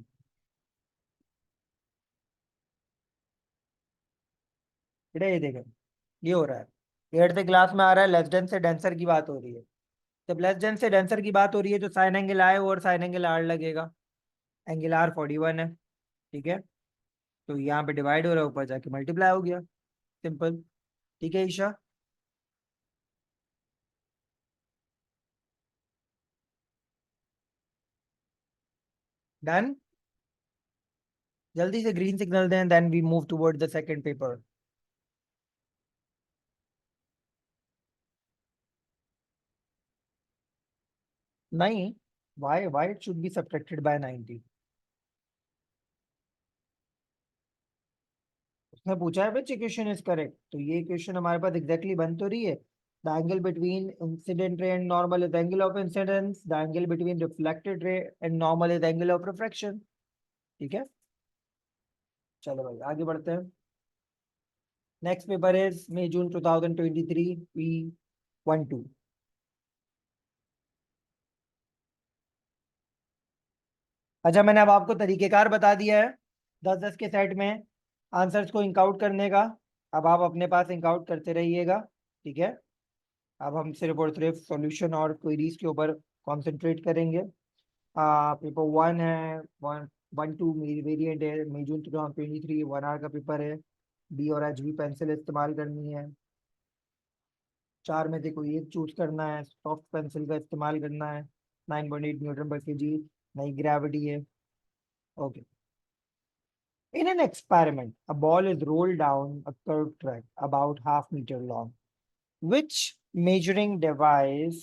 Speaker 2: बेटा ये देखें, ये हो रहा है 8th क्लास में आ रहा है, लेस देन से डेंसर की बात हो रही है। जब लेस देन से डेंसर की बात हो रही है तो साइन एंगल आए और साइन एंगल आर लगेगा। एंगल आर 41 है, ठीक है। तो यहाँ पे डिवाइड हो रहा है, ऊपर जाके मल्टीप्लाई हो गया, सिंपल। ठीक है ईशा, डन। जल्दी से ग्रीन सिग्नल दें, then we move toward the second paper. नहीं, why it should be subtracted by 90? उसने पूछा है which equation is correct, तो ये इक्वेशन हमारे पास एग्जैक्टली बन तो रही है। The angle between incident ray and normal is angle of incidence. The angle between reflected ray and normal is angle of refraction. ठीक है, चलो भाई आगे बढ़ते हैं। Next paper is May June 2023 P12। अच्छा, मैंने अब आपको तरीकेकार बता दिया है 10-10 के सेट में आंसर्स को इंक आउट करने का। अब आप अपने पास इंक आउट करते रहिएगा, ठीक है। अब हम सिर्फ और सिर्फ सॉल्यूशन और क्वेरीज के ऊपर कंसंट्रेट करेंगे। पेपर 1 है, 1-2 वेरिएंट है, मई जून 2023 1 आवर का पेपर है। बी और एच बी पेंसिल इस्तेमाल करनी है, 4 में से कोई एक चूज करना है। सॉफ्ट पेंसिल का इस्तेमाल करना है, 9.8 न्यूटन पर केजी, नई ग्रेविटी है। Okay, in an experiment a ball is rolled down a curved track about half meter long. Which measuring device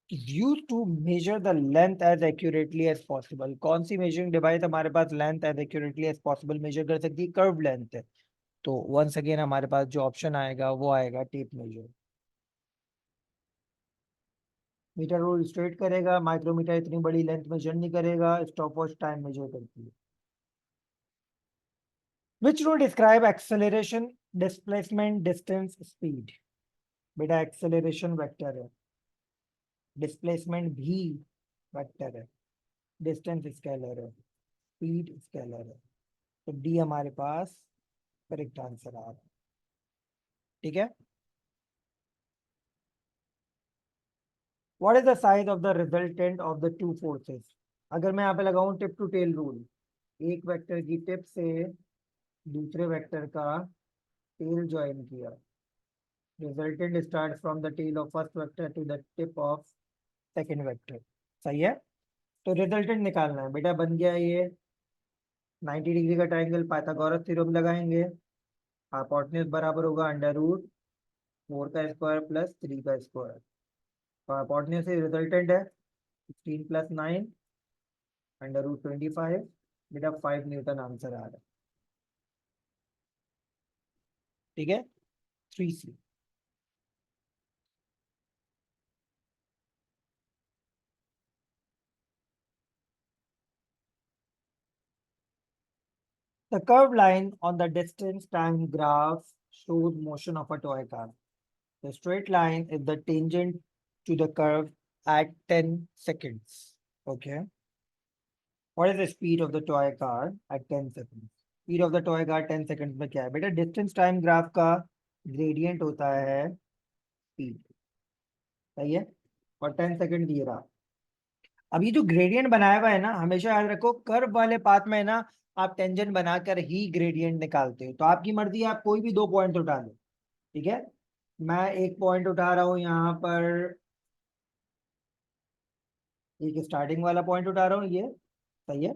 Speaker 2: is used to measure the length as accurately as possible? कौन सी measuring device हमारे पास length as accurately as possible measure कर सकती है? curved length है, तो once again हमारे पास जो option आएगा वो आएगा tape measure. Metre rule straight करेगा, माइक्रोमीटर इतनी बड़ी लेंथ मेजर नहीं करेगा, स्टॉप वॉच टाइम मेजर करती है। Which rule describe acceleration, displacement, distance, speed? बेटा एक्सेलरेशन वेक्टर है, डिस्प्लेसमेंट भी वेक्टर है, डिस्टेंस स्केलर है, स्पीड स्केलर है। तो डी हमारे पास करेक्ट आंसर आ रहा है, ठीक है। What is the size of the resultant of the two forces? अगर मैं यहाँ पे लगाऊं टिप टू टेल रूल, एक वेक्टर की टिप से दूसरे वेक्टर का टेल ज्वाइन किया, resultant start from the tail of first vector to the tip of second vector. सही है, तो रिजल्टेंट निकालना है बेटा। बन गया ये 90 डिग्री का ट्राइंगल, पाइथागोरस थ्योरम लगाएंगे। हाइपोटेन्यूज बराबर होगा अंडर रूट 4 का स्क्वायर प्लस 3 का स्क्वायर। हाइपोटेन्यूज से रिजल्टेंट है 16 + 9 अंडर रूट 25। बेटा 5 न्यूटन आंसर आ रहा है, ठीक है। 3C। The curved line on the distance time graph shows motion of a toy car. The straight line is the tangent to the curve at 10 seconds. Okay. What is the speed of the toy car at 10 seconds? Speed of the toy car 10 seconds में क्या है बेटा? Distance time graph का gradient होता है speed, सही है, और 10 सेकंड दिए रहा। अब ये जो ग्रेडियंट बनाया हुआ है ना, हमेशा याद रखो कर्व वाले पाथ में ना आप टेंजेंट बनाकर ही ग्रेडियंट निकालते हो। तो आपकी मर्जी है, आप कोई भी 2 पॉइंट उठा लो, ठीक है। मैं एक पॉइंट उठा रहा हूं यहाँ पर, एक स्टार्टिंग वाला पॉइंट उठा रहा हूँ, ये सही है,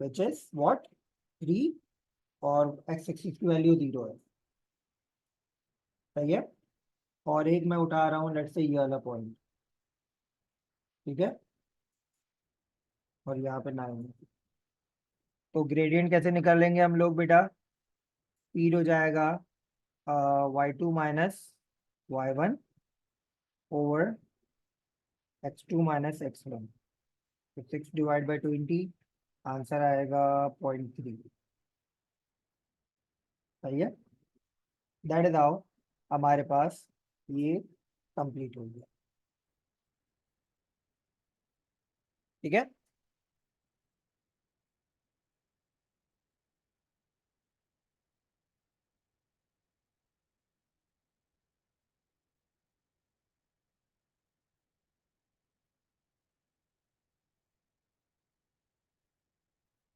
Speaker 2: विच इज व्हाट 3, और एक्स एक्सिस की वैल्यू 0 है, सही है। और एक मैं उठा रहा हूँ लेट से ये वाला पॉइंट, ठीक है, और यहाँ पे 9 है। तो ग्रेडियंट कैसे निकालेंगे हम लोग बेटा? स्पीड हो जाएगा y2 minus y1 over x2 minus x1। तो 6 डिवाइड बाई 20, आंसर आएगा 0.3, सही है। दैट इज हाउ हमारे पास ये कंप्लीट हो गया, ठीक है।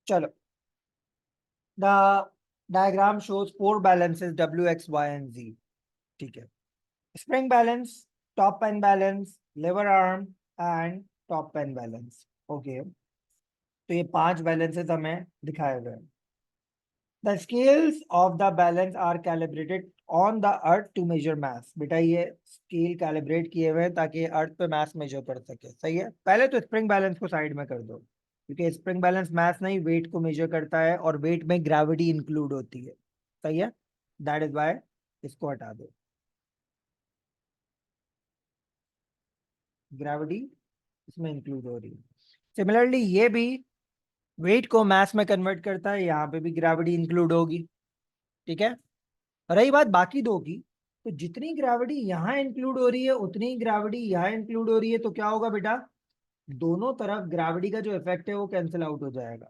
Speaker 2: चलो, the diagram shows 4 balances W, X, Y and Z, ठीक है। Spring balance, top pan balance, lever arm and top pan balance. Okay, तो ये 5 बैलेंसेस हमें दिखाए गए। The scales of the balance are calibrated on the earth to measure mass. बेटा ये scale calibrate किए हुए हैं ताकि अर्थ पे मास मेजर कर सके, सही है। पहले तो स्प्रिंग बैलेंस को साइड में कर दो, क्योंकि स्प्रिंग बैलेंस मास नहीं वेट को मेजर करता है, और वेट में ग्रेविटी इंक्लूड होती है, सही है। दैट इज वाई इसको हटा दो, ग्रेविटी इसमें इंक्लूड हो रही है। सिमिलरली ये भी वेट को मास में कन्वर्ट करता है, यहाँ पे भी ग्रेविटी इंक्लूड होगी, ठीक है। रही बात बाकी दो की, तो जितनी ग्रेविटी यहाँ इंक्लूड हो रही है उतनी ग्रेविटी यहाँ इंक्लूड हो रही है, तो क्या होगा बेटा? दोनों तरफ ग्रेविटी का जो इफेक्ट है वो कैंसिल आउट हो जाएगा।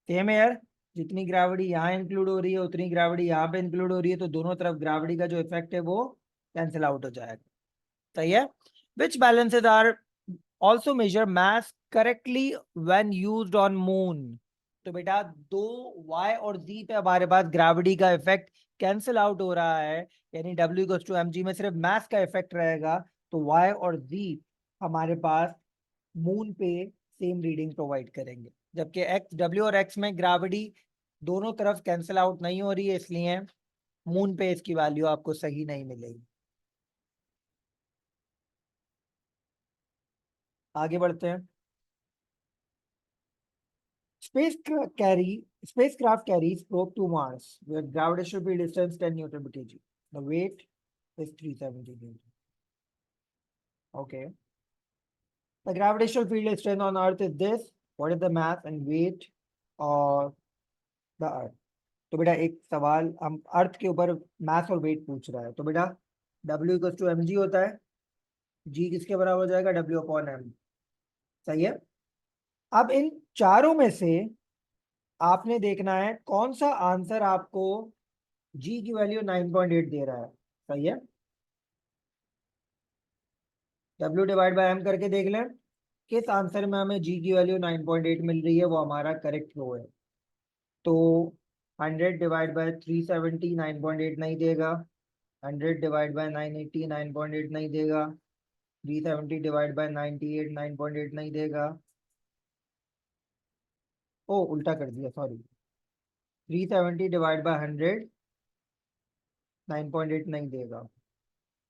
Speaker 2: सेम है यार, जितनी ग्रेविटी यहाँ इंक्लूड हो रही है उतनी ग्रेविटी यहाँ पे इंक्लूड हो रही है, तो दोनों तरफ ग्रेविटी का जो इफेक्ट है वो कैंसिल आउट हो जाएगा, सही है। Which balances are also measure mass correctly when used on moon? तो बेटा दो y और z पे हमारे पास ग्रेविटी का इफेक्ट कैंसिल आउट हो रहा है, यानी w इक्वल्स टू mg में सिर्फ मास का इफेक्ट रहेगा, तो y और z हमारे पास मून पे सेम रीडिंग प्रोवाइड करेंगे, जबकि x, w और x में ग्रेविटी दोनों तरफ कैंसिल आउट नहीं हो रही है, इसलिए मून पे इसकी वैल्यू आपको सही नहीं मिलेगी। आगे बढ़ते हैं। Spacecraft carries probe to Mars, where gravitational field distance 10 Newton per kg. The weight is 370 Newton. Okay. The gravitational field strength on Earth is this. What is the mass and weight of the Earth? तो बेटा एक सवाल हम अर्थ के ऊपर मास और wait पूछ रहा है, तो बेटा W इक्वल टू mg होता है, g किसके बराबर हो जाएगा? W अपॉन m, सही है। अब इन चारों में से आपने देखना है कौन सा आंसर आपको g की वैल्यू 9.8 दे रहा है, सही है। w डिवाइड बाय m करके देख लें किस आंसर में हमें g की वैल्यू 9.8 मिल रही है, वो हमारा करेक्ट रो है। तो 100 डिवाइड बाय 370 9.8 नहीं देगा, 100 डिवाइड बाय 980 9.8 नहीं देगा, 370 डिवाइड बाय 98 9.8 नहीं देगा, ओ उल्टा कर दिया, सॉरी, 370 डिवाइड बाय 100 9.8 नहीं देगा,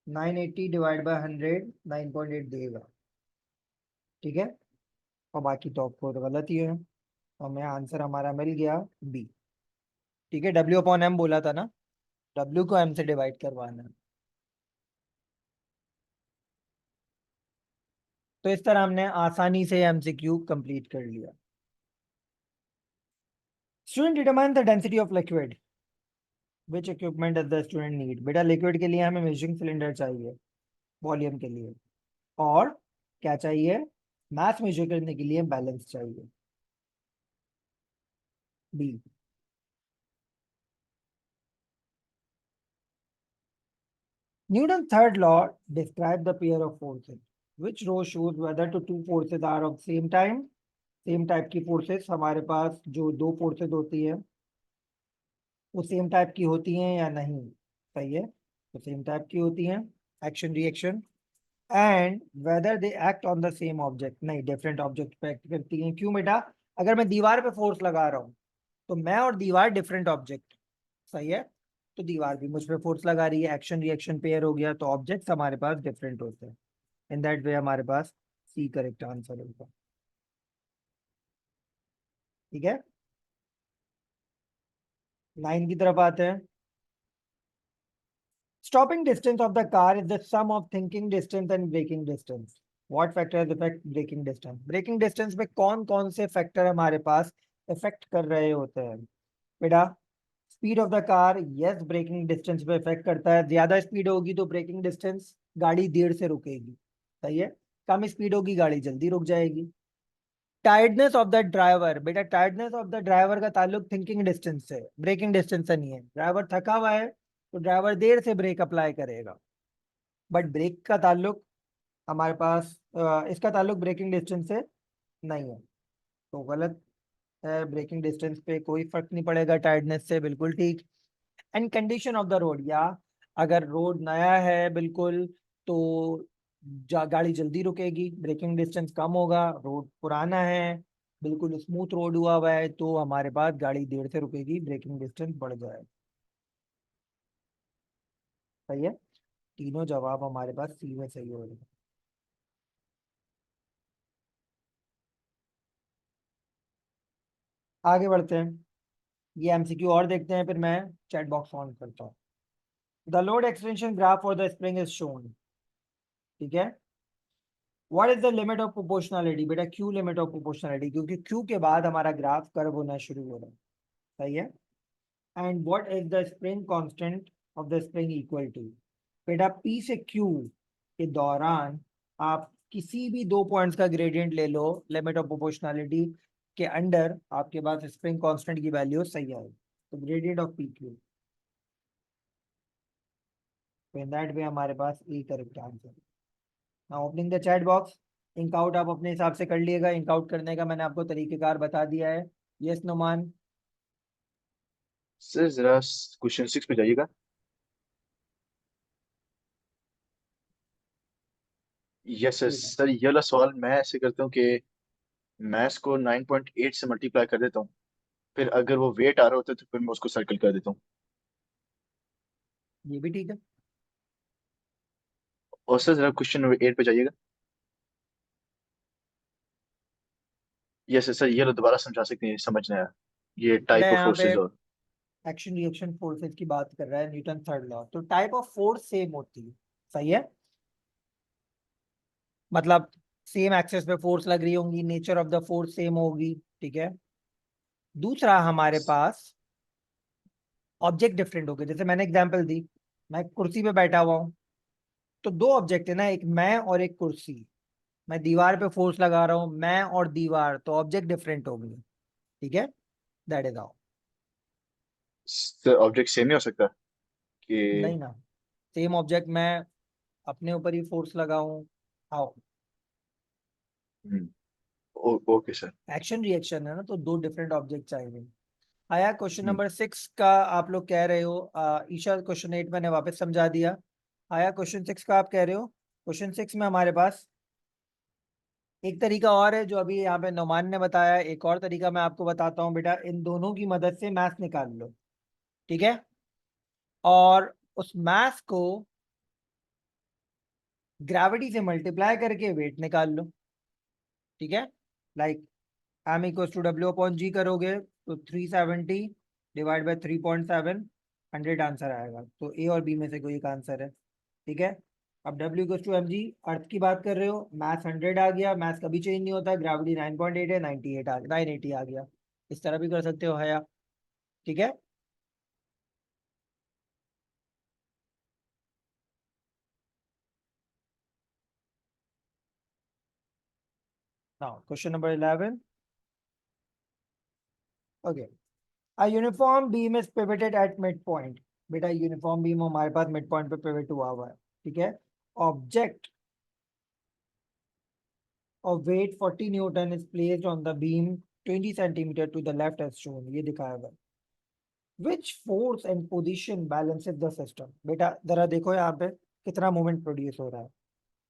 Speaker 2: 980 डिवाइड बाय 100 9.8 देगा, ठीक है। और बाकी तो आपको तो गलत ही है, तो हमें आंसर हमारा मिल गया बी, ठीक है। W अपॉन m बोला था ना, W को m से डिवाइड करवाना है। तो इस तरह हमने आसानी से MCQ कंप्लीट कर लिया। Student determine the density of liquid, which equipment does the student need? बेटा लिक्विड के लिए हमें मेजरिंग सिलेंडर चाहिए, वॉल्यूम के लिए, और क्या चाहिए, मास मेजर करने के लिए बैलेंस चाहिए। B. Newton's third law describes the pair of forces. Which row shows whether the two forces are of same time? Same type की फोर्सेस हमारे पास जो दो फोर्सेस होती है वो सेम टाइप की होती हैं या नहीं। सही है, तो सेम टाइप की होती हैं, action reaction. And whether they act on the same object, नहीं डिफरेंट ऑब्जेक्ट पे एक्ट करती हैं। क्यों बेटा, अगर मैं दीवार पे फोर्स लगा रहा हूँ तो मैं और दीवार डिफरेंट ऑब्जेक्ट। सही है, तो दीवार भी मुझ पे फोर्स लगा रही है, एक्शन रिएक्शन पेयर हो गया, तो ऑब्जेक्ट्स हमारे पास डिफरेंट होते हैं। इन दैट वे हमारे पास सी करेक्ट आंसर होगा। ठीक है, 9 की तरफ आते हैं। Stopping distance of the car is the sum of thinking distance and braking distance. What factors affect braking distance? Braking distance में कौन कौन से फैक्टर हमारे पास इफेक्ट कर रहे होते हैं बेटा? Speed of the car, yes braking distance पे इफेक्ट करता है। ज्यादा स्पीड होगी तो ब्रेकिंग डिस्टेंस, गाड़ी देर से रुकेगी। सही है, कम स्पीड होगी गाड़ी जल्दी रुक जाएगी। टायर्डनेस ऑफ द ड्राइवर, बेटा टायर्डनेस ऑफ द ड्राइवर का ताल्लुक थिंकिंग डिस्टेंस से, ब्रेकिंग डिस्टेंस से नहीं है। ड्राइवर थका हुआ है तो ड्राइवर देर से ब्रेक अप्लाई करेगा, बट ब्रेक का ताल्लुक हमारे पास इसका ताल्लुक ब्रेकिंग डिस्टेंस से नहीं है, तो गलत है। ब्रेकिंग डिस्टेंस पे कोई फर्क नहीं पड़ेगा टायर्डनेस से, बिल्कुल ठीक। And condition of the road, या अगर रोड नया है बिल्कुल तो गाड़ी जल्दी रुकेगी, ब्रेकिंग डिस्टेंस कम होगा। रोड पुराना है, बिल्कुल स्मूथ रोड हुआ है, तो हमारे पास गाड़ी देर से रुकेगी, ब्रेकिंग डिस्टेंस बढ़ जाएगा। सही है, तीनों जवाब हमारे पास सी में सही हो रहे हैं। आगे बढ़ते हैं, ये एमसीक्यू और देखते हैं, फिर मैं चैट बॉक्स ऑन करता हूँ। The load extension graph for the spring is shown. ठीक है, what is the limit of proportionality? बेटा क्यू लिमिट ऑफ प्रोपोर्शनलिटी, क्योंकि क्यू के बाद हमारा ग्राफ कर्व होना शुरू हो रहा है। सही है, and what is the spring constant of the spring equal to? बेटा पी से क्यू के दौरान आप किसी भी दो पॉइंट्स का ग्रेडियंट ले लो, लिमिट ऑफ प्रोपोर्शनलिटी के अंडर आपके पास स्प्रिंग कांस्टेंट की वैल्यू सही आएगी, तो ग्रेडियंट ऑफ पी क्यू। तो इन दैट वे हमारे पास a correct answer. Now opening the chat box, ink out आप अपने हिसाब से कर लिएगा। इंक आउट करने का मैंने आपको तरीकेकार बता दिया है। यस नुमान?
Speaker 3: सर जरा क्वेश्चन 6 पे जाइएगा। यस सर,
Speaker 2: ठीक है,
Speaker 3: सर ये वाला सवाल मैं ऐसे करता हूँ कि मैं इसको 9.8 से मल्टीप्लाई कर देता हूँ, फिर अगर वो वेट आ रहा होता है तो फिर मैं उसको सर्कल कर देता हूँ।
Speaker 2: ये भी ठीक है।
Speaker 3: और सर जरा क्वेश्चन नंबर 8 पे जाइएगा। यस सर, ये लो दोबारा समझा सकते हैं, समझ नहीं आया ये
Speaker 2: बेटा
Speaker 3: टाइप ऑफ
Speaker 2: यहाँ पे
Speaker 3: फोर्सेस और।
Speaker 2: एक्शन रिएक्शन फोर्सेस की बात कर रहा है न्यूटन थर्ड लॉ, तो टाइप ऑफ फोर्स सेम होती है। सही है, मतलब सेम एक्सेस पे फोर्स लग रही होंगी, nature of the force same होगी। ठीक है, दूसरा हमारे पास ऑब्जेक्ट डिफरेंट हो गए। जैसे मैंने एग्जांपल दी, मैं कुर्सी पे बैठा हुआ हूँ, तो दो ऑब्जेक्ट है ना, एक मैं और एक कुर्सी। मैं दीवार पे फोर्स लगा रहा हूँ, मैं और दीवार, तो ऑब्जेक्ट डिफरेंट हो गए। ठीक है, that is how.
Speaker 3: Sir object same ही हो सकता है कि।
Speaker 2: नहीं ना, सेम ऑब्जेक्ट मैं अपने ऊपर ही फोर्स लगाऊं, how?
Speaker 3: Hmm, okay sir.
Speaker 2: Action reaction है ना, तो दो डिफरेंट ऑब्जेक्ट चाहिए। आया क्वेश्चन
Speaker 3: हम्म,
Speaker 2: नंबर 6 का, आप लोग कह रहे हो ईशा क्वेश्चन 8 मैंने वापस समझा दिया। आया क्वेश्चन 6 का, आप कह रहे हो क्वेश्चन 6 में हमारे पास एक तरीका और है जो अभी यहाँ पे नौमान ने बताया, एक और तरीका मैं आपको बताता हूँ बेटा। इन दोनों की मदद से मैथ निकाल लो। ठीक है, और उस मैथ को ग्रेविटी से मल्टीप्लाई करके वेट निकाल लो। ठीक है, like m equal to W upon g करोगे तो 370 डिवाइड बाई 3.7, 100 आंसर आएगा। तो ए और बी में से कोई एक आंसर है। ठीक है, अब W equal to m g, earth की बात कर रहे हो, मैथ 100 आ गया, मैथ कभी चेंज नहीं होता, ग्रेविटी 9.8 है, 98 आ 980 आ गया। इस तरह भी कर सकते हो, है या? ठीक है, Now, question number 11. Okay. A uniform beam is pivoted at midpoint. बेटा यूनिफॉर्म बीम हमारे पास मिड पॉइंट पे पिवट हुआ हुआ है, ठीक है. Object of weight 40 Newton is placed on the beam 20 centimeter to the left as shown. ये दिखाया हुआ है. Which force and position balances the system? बेटा जरा देखो यहाँ पे कितना मोमेंट प्रोड्यूस हो रहा है.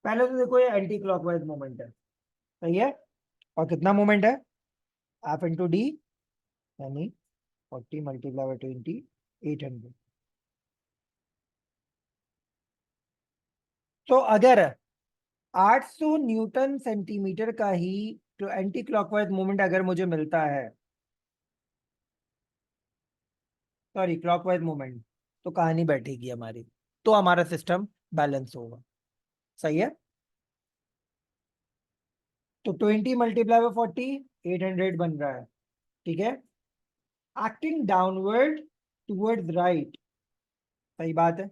Speaker 2: पहले तो देखो ये एंटी क्लॉकवाइज मोमेंट है, सही है. और कितना मोमेंट है? F into D यानी 40 मल्टीप्लाई बाय 20 800. तो अगर 800 न्यूटन सेंटीमीटर का ही तो एंटी क्लॉकवाइज मोमेंट अगर मुझे मिलता है, सॉरी क्लॉकवाइज मोमेंट, तो कहानी बैठेगी हमारी, तो हमारा सिस्टम बैलेंस होगा. सही है. तो 20 मल्टीप्लाई बाय 40 800 बन रहा है, ठीक है. एक्टिंग डाउनवर्ड टुवर्ड्स राइट, सही बात है.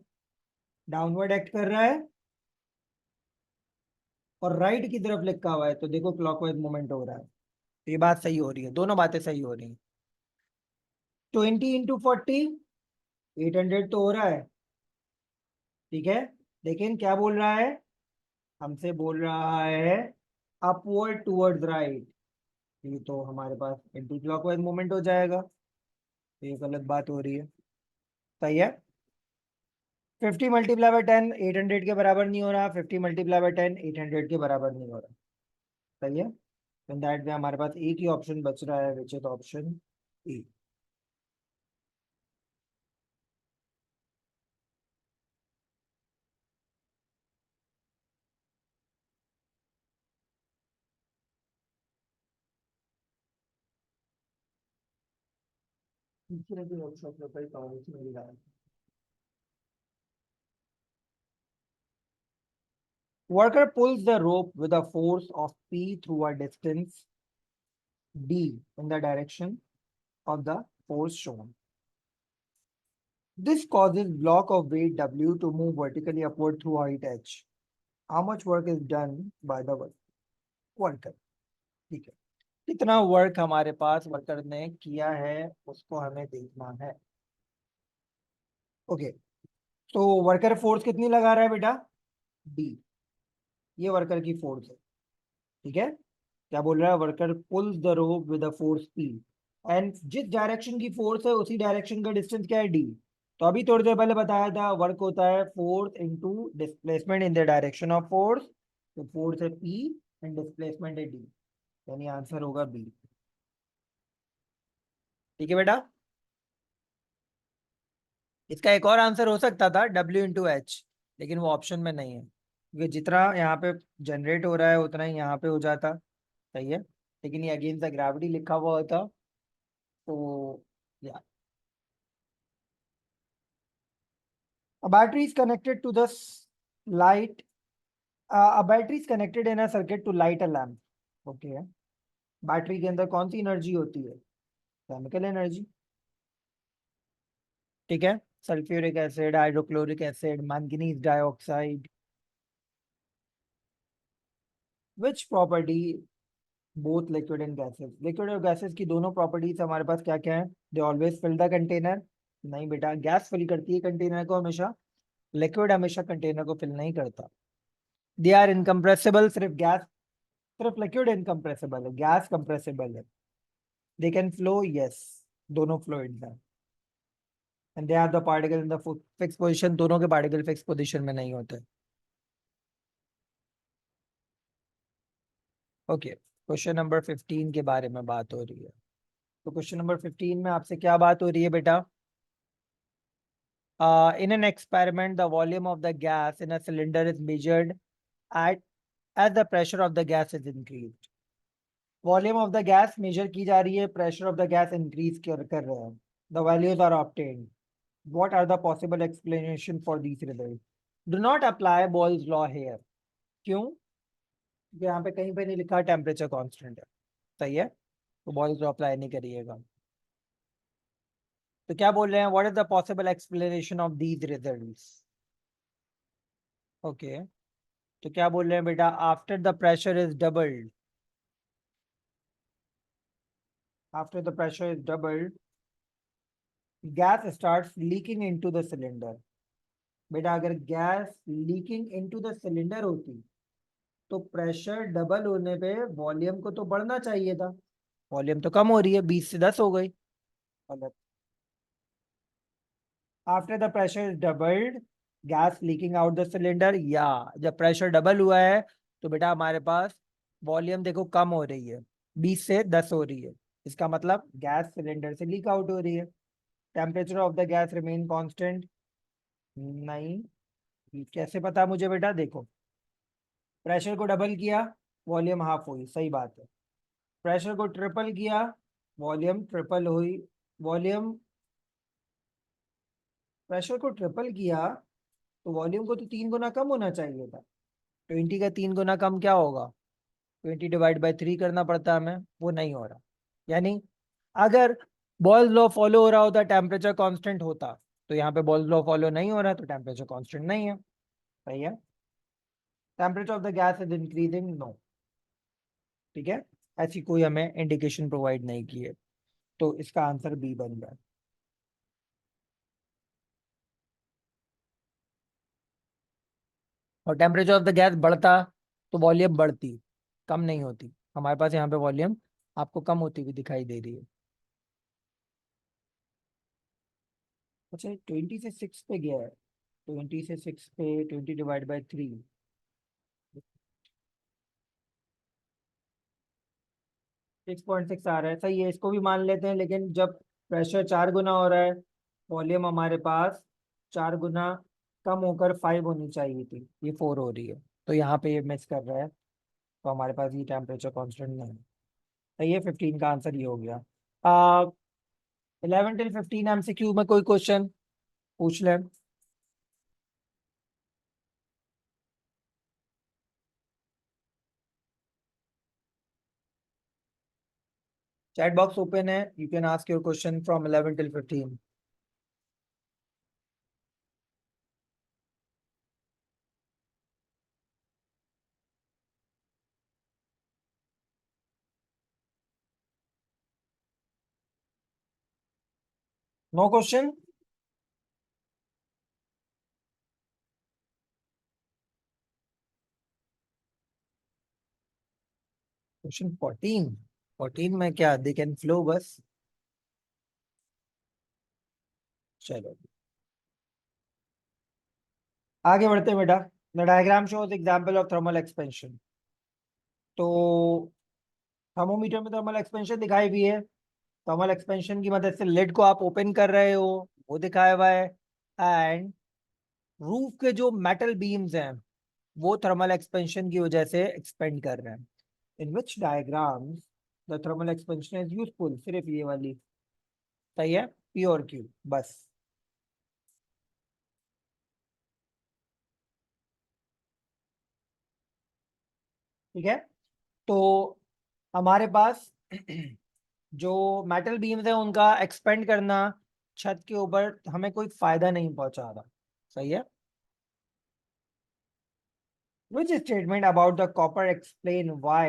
Speaker 2: डाउनवर्ड एक्ट कर रहा है और राइट की तरफ लिखा हुआ है, तो देखो क्लॉकवाइज मोमेंट हो रहा है. तो ये बात सही हो रही है, दोनों बातें सही हो रही हैं. 20 इंटू 40 800 तो हो रहा है, ठीक है. लेकिन क्या बोल रहा है? हमसे बोल रहा है अपवर्ड टुवर्ड्स राइट. ये तो हमारे पास एंटी क्लॉकवाइज मोमेंट हो जाएगा, तो ये गलत बात हो रही है. सही है. 50 मल्टीप्लाई बाय 10 800 के बराबर नहीं हो रहा. 50 मल्टीप्लाई बाय 10 800 के बराबर नहीं हो रहा. सही है. इन दैट में हमारे पास एक ही ऑप्शन बच रहा है, which is option A. Worker pulls the rope with a force of P through a distance D in the direction of the force shown. This causes block of weight W to move vertically upward through height H. How much work is done by the worker? ठीक है. कितना work हमारे पास worker ने किया है उसको हमें देखना है. ओके. तो वर्कर फोर्स कितनी लगा रहा है बेटा? D. ये वर्कर की फोर्स है, ठीक है. क्या बोल रहा है? Worker pulls the rope with a force P and जिस डायरेक्शन की फोर्स है उसी डायरेक्शन का डिस्टेंस क्या है? D. तो अभी थोड़ी देर पहले बताया था वर्क होता है force into displacement in the direction of force. तो फोर्स है P एंड डिस्प्लेसमेंट है D, यानी आंसर होगा B. ठीक है बेटा. इसका एक और आंसर हो सकता था W इंटू एच, लेकिन वो ऑप्शन में नहीं है, क्योंकि जितना यहाँ पे जनरेट हो रहा है उतना ही यहाँ पे हो जाता. सही है. लेकिन ये अगेंस्ट द ग्रेविटी लिखा हुआ होता, तो या a battery is connected to the light. A battery is connected in a circuit to light a lamp. Okay. Battery के अंदर कौन सी एनर्जी होती है? केमिकल एनर्जी, ठीक है. Sulphuric acid, hydrochloric acid, manganese dioxide. Which property both liquid and gases? Liquid और gases की दोनों प्रॉपर्टीज हमारे पास क्या क्या है? They always fill the container. नहीं बेटा, गैस फिल करती है कंटेनर को हमेशा, लिक्विड हमेशा कंटेनर को फिल नहीं करता. They are incompressible. सिर्फ लिक्विड इनकम्प्रेसिबल है, गैस कंप्रेसिबल है. दे कैन फ्लो, यस, दोनों फ्लूइड्स हैं. And they are the particle in the fix position. दोनों के पार्टिकल फिक्स पोजीशन में नहीं होते. ओके. क्वेश्चन नंबर 15 के बारे में बात हो रही है. तो क्वेश्चन नंबर 15 में आपसे क्या बात हो रही है बेटा? In an experiment, the volume of the gas in a cylinder is measured as the pressure of the gas is increased. Volume of the gas measure की जा रही है, pressure of the gas increase कर रहे हैं. The values are obtained. What are the possible explanation for these results? Do not apply Boyle's law here. क्यों? क्योंकि यहाँ पे कहीं पे नहीं लिखा टेम्परेचर कांस्टेंट है. सही है. तो Boyle's law अप्लाई नहीं करिएगा. तो क्या बोल रहे हैं? What is the possible explanation of these results? Okay. तो क्या बोल रहे हैं बेटा? After the pressure is doubled, after the pressure is doubled, gas starts leaking into the cylinder. बेटा अगर gas leaking into the cylinder होती तो प्रेशर डबल होने पे वॉल्यूम को तो बढ़ना चाहिए था, वॉल्यूम तो कम हो रही है, 20 से 10 हो गई। गलत। After the pressure is doubled gas leaking out the cylinder, या जब प्रेशर डबल हुआ है तो बेटा हमारे पास वॉल्यूम देखो कम हो रही है, 20 से 10 हो रही है, इसका मतलब गैस सिलेंडर से लीक आउट हो रही है। Temperature of the gas remain constant, नहीं। कैसे पता मुझे बेटा, देखो प्रेशर को डबल किया वॉल्यूम हाफ हुई, सही बात है। प्रेशर को ट्रिपल किया वॉल्यूम ट्रिपल हुई, वॉल्यूम प्रेशर को ट्रिपल किया तो वॉल्यूम को तो 3 गुना कम होना चाहिए था। 20 का 3 गुना कम क्या होगा, 20/3 करना पड़ता है हमें, वो नहीं हो रहा। यानी अगर बॉयल्स लॉ फॉलो हो रहा होता, टेम्परेचर कांस्टेंट होता, तो यहाँ पे बॉयल्स लॉ फॉलो नहीं हो रहा तो टेम्परेचर कांस्टेंट नहीं है। सही है। Temperature of the gas is increasing, no. ठीक है, ऐसी कोई हमें इंडिकेशन प्रोवाइड नहीं की है, तो इसका आंसर बी बन गया। और टेम्परेचर ऑफ द गैस बढ़ता तो वॉल्यूम बढ़ती, कम नहीं होती। हमारे पास यहाँ पे वॉल्यूम आपको कम होती हुई दिखाई दे रही है। अच्छा 20 से 6 पे गया है, 20 से 6 पे 20/3, 6.6 आ रहा है, सही है, इसको भी मान लेते हैं। लेकिन जब प्रेशर 4 गुना हो रहा है, वॉल्यूम हमारे पास 4 गुना कम होकर 5 होनी चाहिए थी, ये 4 हो रही है, तो यहाँ पे ये मिस कर रहा है, तो हमारे पास ये टेम्परेचर कांस्टेंट नहीं है। सही है, 15 का आंसर ये हो गया। 11 till 15 MCQ में कोई क्वेश्चन पूछ लें। चैट बॉक्स ओपन है, you can ask your question from 11 till 15। No question. Question 14 में क्या, दे कैन फ्लो बस। चलो आगे बढ़ते हैं बेटा। The diagram shows example of thermal expansion. तो थर्मोमीटर में थर्मल एक्सपेंशन दिखाई हुई है, थर्मल एक्सपेंशन की मदद से लिड को आप ओपन कर रहे हो, वो दिखाया हुआ है। एंड रूफ के जो मेटल बीम्स हैं वो थर्मल एक्सपेंशन की वजह से एक्सपेंड कर रहे हैं। In which diagrams the thermal expansion is useful, सिर्फ ये वाली। सही है, पी और क्यू बस। ठीक है, तो हमारे पास जो मेटल बीम्स है उनका एक्सपेंड करना छत के ऊपर हमें कोई फायदा नहीं पहुंचा रहा। सही है। Which statement about the copper explain why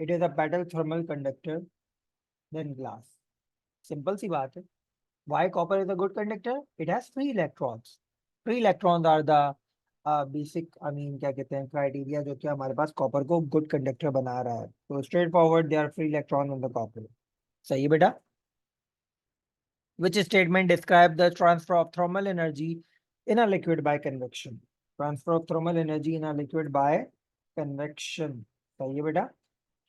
Speaker 2: it is a better thermal conductor than glass? Simple सी बात है। Why copper is a good conductor? It has free electrons. Free electrons are the basic, I mean क्या कहते हैं, criteria जो कि हमारे पास copper को good conductor बना रहा है। तो straight forward there are free electrons in the copper. सही है बेटा। Which statement describe the transfer of thermal energy in a liquid by convection? Transfer of thermal energy in a liquid by convection. सही है बेटा।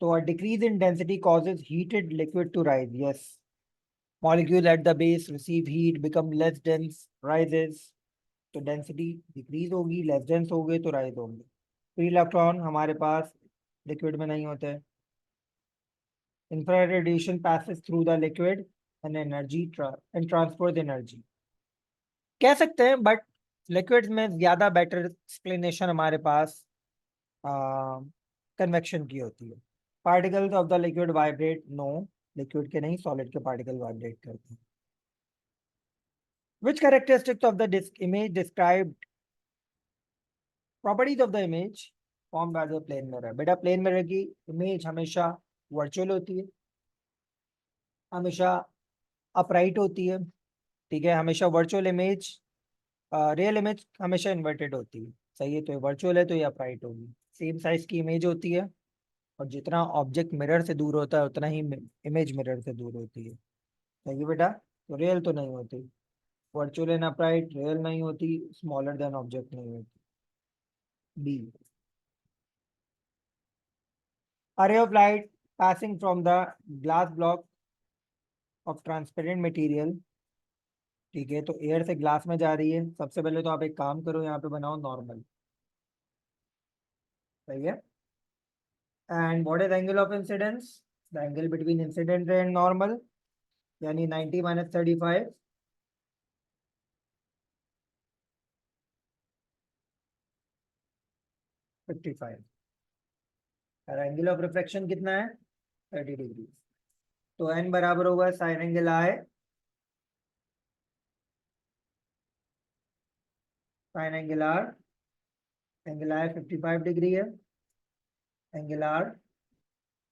Speaker 2: So a decrease in density causes heated liquid to rise. Yes. Molecule at the base receive heat, become less dense, rises. तो density decrease होगी, less dense हो गए तो rise होंगे। Free electron हमारे पास लिक्विड में नहीं होते। Infrared radiation passes through the liquid and energy and transfers energy कह सकते हैं, बट लिक्विड्स में ज्यादा बेटर एक्सप्लेनेशन हमारे पास कन्वेक्शन की होती है। Particles of the liquid vibrate, no, liquid के नहीं सॉलिड के पार्टिकल वाइब्रेट करते हैं। Which characteristics of the image described properties of the image formed by the plane mirror? बेटा प्लेन मिरर की इमेज हमेशा वर्चुअल होती है। हमेशा अपराइट होती है, ठीक है। हमेशा वर्चुअल इमेज, रियल इमेज हमेशा इन्वर्टेड होती है, सही है। तो ये वर्चुअल है तो ये अपराइट होगी। सेम साइज की इमेज होती है, और जितना ऑब्जेक्ट मिरर से दूर होता है उतना ही इमेज मिरर से दूर होती है, सही है बेटा। तो रियल तो नहीं होती, वर्चुअल एंड अपराइट रियल नहीं होती, स्मॉलर देन ऑब्जेक्ट नहीं होती। B, a ray of light passing from the glass block of transparent material, ठीक है। तो एयर से ग्लास में जा रही है। सबसे पहले तो आप एक काम करो, यहाँ पे बनाओ नॉर्मल, सही है। And what is angle of incidence? The angle between incident ray and normal, यानी 90 माइनस 35, 55। और एंगल ऑफ रिफ्लेक्शन कितना है? 30 डिग्री। तो एन बराबर होगा sine angle I, sine angle R. Angle I 55 degree है, एंगल आर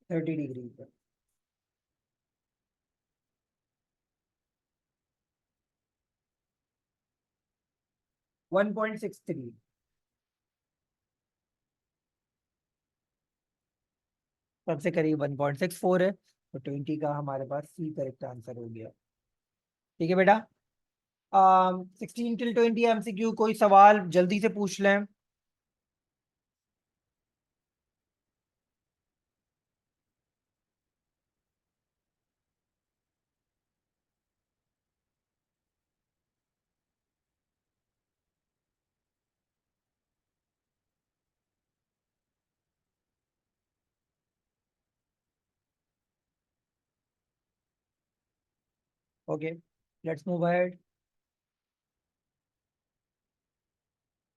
Speaker 2: 30 डिग्री है। 1.63, सबसे करीब 1.64 है। तो 20 का हमारे पास सी करेक्ट आंसर हो गया, ठीक है बेटा। 16 till 20 MCQ, कोई सवाल जल्दी से पूछ लें। Okay, let's move ahead.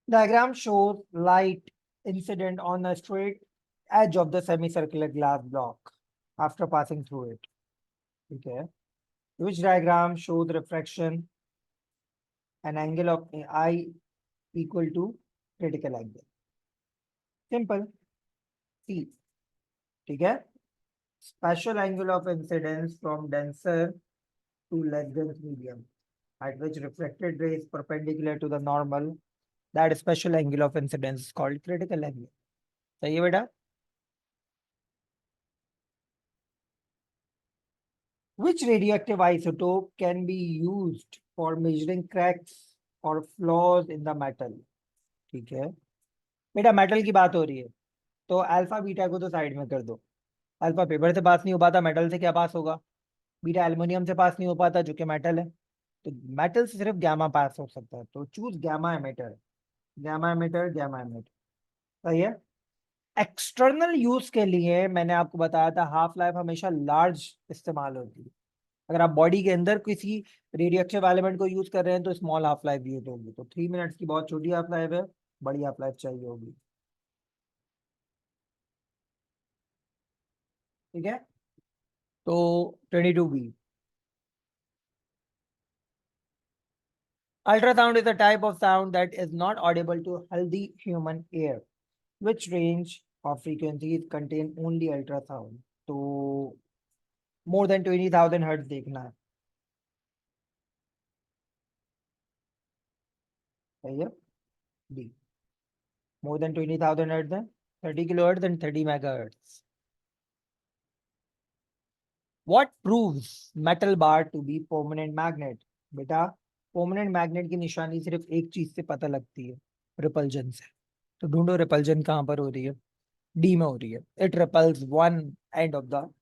Speaker 2: Diagram shows light incident on a straight edge of the semicircular glass block after passing through it. Okay. Which diagram shows refraction and angle of I equal to critical angle? Simple. C. ठीक है. Special angle of incidence from denser to less dense medium at which reflected ray is perpendicular to the normal. That special angle of incidence is called critical angle. सही है बेटा. Which radioactive isotope can be used for measuring cracks or flaws in the metal? ठीक है बेटा, metal की बात हो रही है तो अल्फा बीटा को तो साइड में कर दो। अल्फा पेपर से पास नहीं हो पाता, मेटल से क्या पास होगा? बीटा एल्युमिनियम से पास नहीं हो पाता जो कि मेटल है। तो मेटल से सिर्फ गैमा पास हो सकता है, तो choose gamma emitter, gamma emitter, gamma emitter, सही है। एक्सटर्नल यूज के लिए मैंने आपको बताया था हाफ लाइफ हमेशा लार्ज इस्तेमाल होती है। अगर आप बॉडी के अंदर किसी रेडियोएक्टिव एलिमेंट को यूज कर रहे हैं तो स्मॉल हाफ लाइफ यूज होगी। तो 3 मिनट्स की बहुत छोटी हाफ लाइफ है, बड़ी हाफ लाइफ चाहिए होगी, ठीक है। तो 22B, ultrasound is a type of sound that is not audible to healthy human ear. Which range of frequencies contain only ultrasound? तो more than 20,000 hertz देखना है, सही है। D, more than 20,000 hertz है, 30 kilohertz and 30 megahertz. What proves metal bar to be permanent magnet? बेटा permanent magnet की निशानी सिर्फ एक चीज से पता लगती है, रिपल्जन से। तो ढूंढो रिपल्जन कहाँ पर हो रही है? डी में हो रही है। It repels one end of the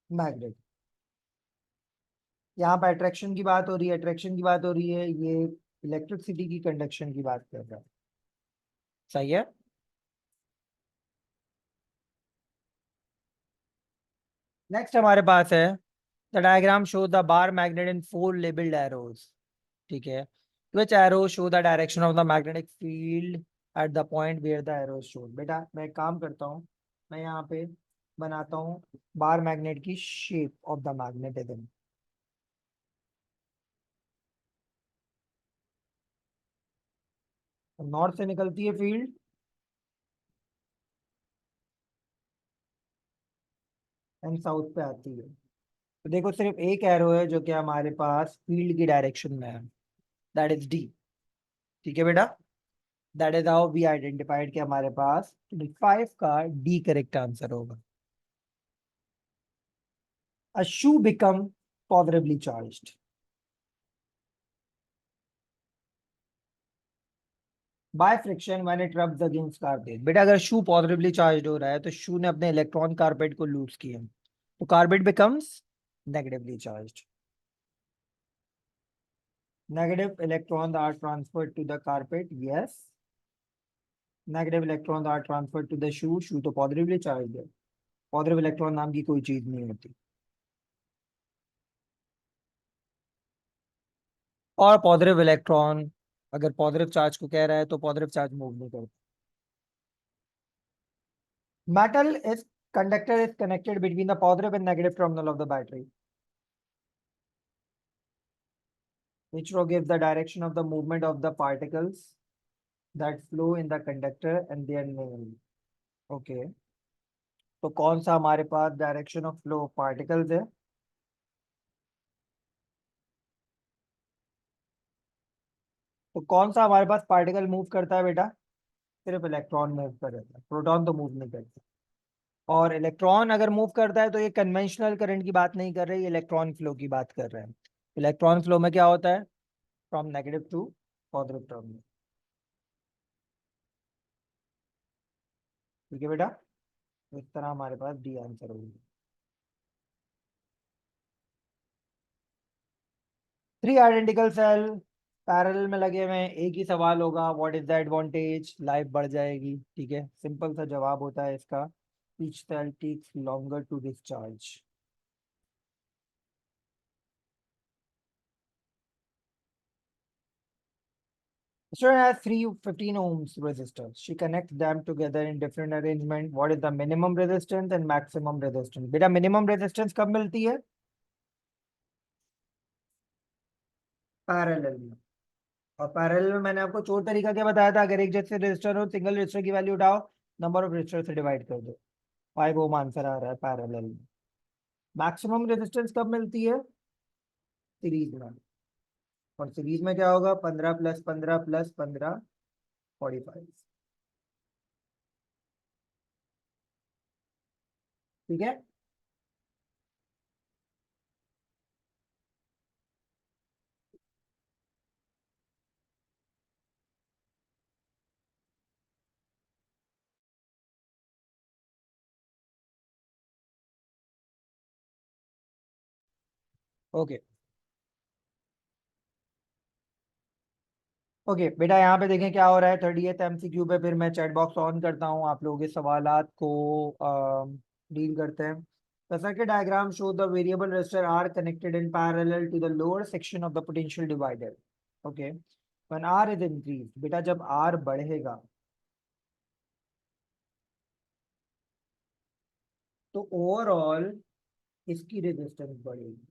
Speaker 2: magnet. यहाँ पर अट्रैक्शन की बात हो रही है, अट्रैक्शन की बात हो रही है, ये इलेक्ट्रिसिटी की कंडक्शन की बात कर रहा है, सही है। नेक्स्ट हमारे पास है the diagram show the bar magnet in 4 labelled arrows, ठीक है। Which arrow show the direction of the magnetic field at the point where the arrow is shown? बेटा मैं एक काम करता हूँ, मैं यहाँ पे बनाता हूँ बार मैग्नेट की shape of the magnetism. North से निकलती है फील्ड, एंड साउथ पे आती है। तो देखो सिर्फ एक एरो है जो कि हमारे पास फील्ड की डायरेक्शन में है, दैट इज डी। ठीक है बेटा, that is how we identified कि हमारे पास 25 का डी करेक्ट आंसर होगा। A shoe become positively charged by friction when it rubs against carpet। बेटा अगर शू पॉजिटिवली चार्ज हो रहा है तो शू ने अपने इलेक्ट्रॉन कारपेट को लूज किए, तो carpet becomes negatively charged. Negative electrons are transferred to the carpet, yes। Negative electrons are transferred to the shoe, shoe तो पॉजिटिवली चार्ज है, पॉजिटिव इलेक्ट्रॉन नाम की कोई चीज नहीं होती। और पॉजिटिव इलेक्ट्रॉन अगर पॉजिटिव चार्ज को कह रहा है तो पॉजिटिव चार्ज मूव नहीं करता। Metal is conductor is connected between the positive and negative terminal of the battery, which row gives the direction of the movement of the particles that flow in the conductor and their name। Okay, तो कौन सा हमारे पास direction of flow particles है? तो कौन सा हमारे पास particle move करता है बेटा? सिर्फ इलेक्ट्रॉन मूव करता है, प्रोटॉन तो मूव नहीं करता। और इलेक्ट्रॉन अगर मूव करता है तो ये कन्वेंशनल करंट की बात नहीं कर रहे, इलेक्ट्रॉन फ्लो की बात कर रहे हैं। इलेक्ट्रॉन फ्लो में क्या होता है? From negative to positive terminal. ठीक है बेटा, इस तरह हमारे पास डी आंसर होगी। 3 आइडेंटिकल सेल पैरेलल में लगे हुए हैं, एक ही सवाल होगा, what is the advantage? Life बढ़ जाएगी। ठीक है, सिंपल सा जवाब होता है इसका, each cell takes longer to discharge. Student has 315 ohms resistors. She connects them together in different arrangement. What is the minimum resistance and maximum resistance? बेटा minimum resistance कब मिलती है? पैरेलल में। और पैरेलल में मैंने आपको चोर तरीका क्या बताया था? अगर एक जैसे रेजिस्टर हो, सिंगल रेजिस्टर की वैल्यू उठाओ, नंबर ऑफ रेजिस्टर से डिवाइड कर दो, 5 ओम आंसर आ रहा है पैरेलल में। मैक्सिमम रेजिस्टेंस कब मिलती है? सीरीज में। और सीरीज में क्या होगा? 15 + 15 + 15 45। ठीक है, ओके ओके बेटा, यहाँ पे देखें क्या हो रहा है। 30th MCQ पे फिर मैं चैट बॉक्स ऑन करता हूँ, आप लोगों के सवालात को डील करते हैं। The circuit diagram show the variable resistor are connected in parallel to the lower section of the potential divider. Okay, when R is increased, बेटा जब R बढ़ेगा तो ओवरऑल इसकी रेजिस्टेंस बढ़ेगी,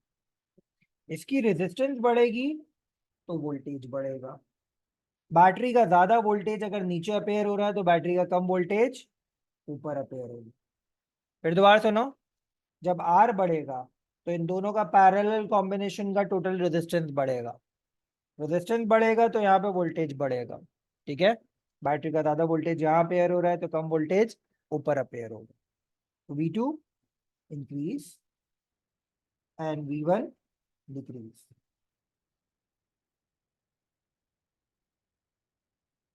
Speaker 2: इसकी रेजिस्टेंस बढ़ेगी तो वोल्टेज बढ़ेगा। बैटरी का ज्यादा वोल्टेज अगर नीचे अपेयर हो रहा है तो बैटरी का कम वोल्टेज ऊपर अपेयर होगी। फिर दोबारा सुनो, जब आर बढ़ेगा तो इन दोनों का पैरेलल कॉम्बिनेशन का टोटल रेजिस्टेंस बढ़ेगा, रेजिस्टेंस बढ़ेगा तो यहाँ पे वोल्टेज बढ़ेगा। ठीक है, बैटरी का ज्यादा वोल्टेज यहाँ अपेयर हो रहा है तो कम वोल्टेज ऊपर अपेयर होगा। V2 increase and V1 decrease.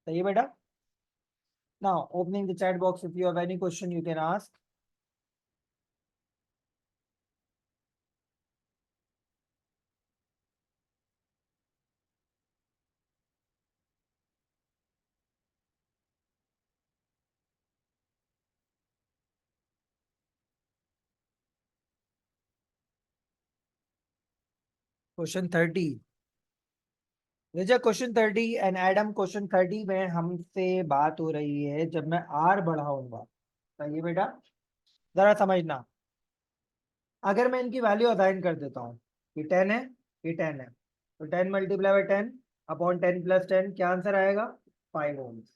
Speaker 2: सही है बेटा? Now opening the chat box, if you have any question you can ask. Question 30 Vijay, question 30 and Adam, question 30 में हमसे बात हो रही है जब मैं आर बढ़ाऊंगा। सही है बेटा, जरा समझना। अगर मैं इनकी वैल्यू असाइन कर देता हूँ, ये 10 है, ये 10 है, तो 10 × 10 अपॉन 10 + 10 क्या आंसर आएगा? 5 ohms।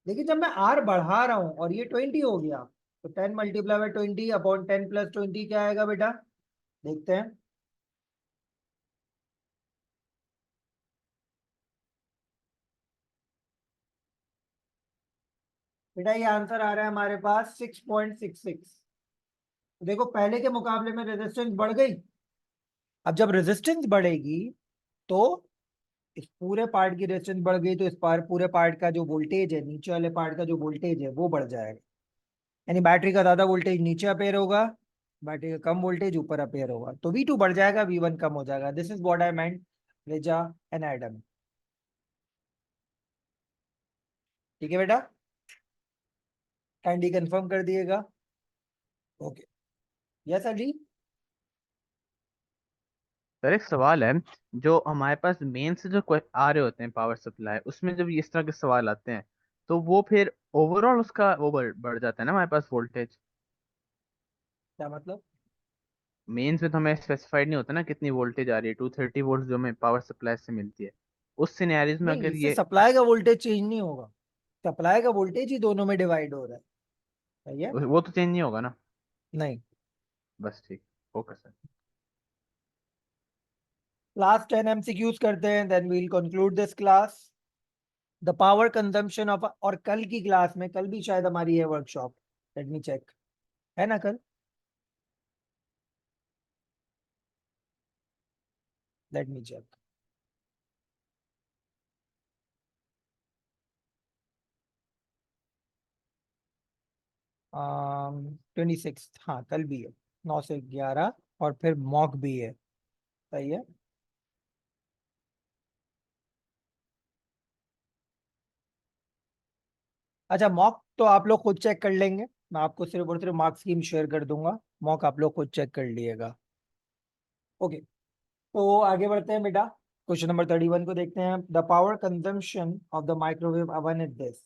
Speaker 2: लेकिन जब मैं आर बढ़ा रहा हूँ और ये 20 हो गया, तो 10 × 20 अपॉन 10 + 20 क्या आएगा बेटा? देखते हैं। बेटा ये आंसर आ रहा है हमारे पास 6.66। देखो पहले के मुकाबले में रेजिस्टेंस बढ़ गई। अब जब रेजिस्टेंस बढ़ेगी तो इस पूरे पार्ट की रेजिस्टेंस बढ़ गई, तो इस पूरे पार्ट का जो वोल्टेज है, नीचे वाले पार्ट का जो वोल्टेज है वो बढ़ जाएगा। यानी बैटरी का ज्यादा वोल्टेज नीचे अपेयर होगा, बैटरी का कम वोल्टेज ऊपर अपेयर होगा, तो V2 बढ़ जाएगा, V1 कम हो जाएगा। This is what I meant, Reza and Adam. ठीक है बेटा, काइंडली कंफर्म कर दिएगा। Okay, yes Ali.
Speaker 4: सर एक सवाल है, जो हमारे पास मेन से जो आ रहे होते हैं पावर सप्लाई, उसमें जब इस तरह के सवाल आते हैं तो वो फिर ओवरऑल उसका वो बढ़ जाता है ना हमारे पास वोल्टेज।
Speaker 2: क्या मतलब?
Speaker 4: मेंस में तो हमें स्पेसिफाइड नहीं होता ना कितनी वोल्टेज आ रही है, 230 वोल्ट जो हमें पावर सप्लाई से मिलती है। उस सिनेरियोज में
Speaker 2: नहीं,
Speaker 4: अगर
Speaker 2: इससे
Speaker 4: ये
Speaker 2: सप्लाई का वोल्टेज चेंज नहीं होगा। सप्लाई का वोल्टेज ही दोनों में डिवाइड हो रहा है, सही है?
Speaker 4: वो तो चेंज नहीं होगा ना।
Speaker 2: नहीं।
Speaker 4: बस ठीक। Okay sir.
Speaker 2: लास्ट 10 MCQs करते हैं, then we'll conclude this class. The power consumption of, और कल की क्लास में, कल भी शायद हमारी है वर्कशॉप, लेट मी चेक, है ना कल? Let me check. 26, हाँ कल भी है, 9 से 11, और फिर मॉक भी है, सही है। अच्छा, मॉक तो आप लोग खुद चेक कर लेंगे, मैं आपको सिर्फ और सिर्फ मार्क्स स्कीम शेयर कर दूंगा, मॉक आप लोग खुद चेक कर लिएगा। ओके, तो आगे बढ़ते हैं बेटा। क्वेश्चन नंबर 31 को देखते हैं। The power consumption of the microwave oven is this.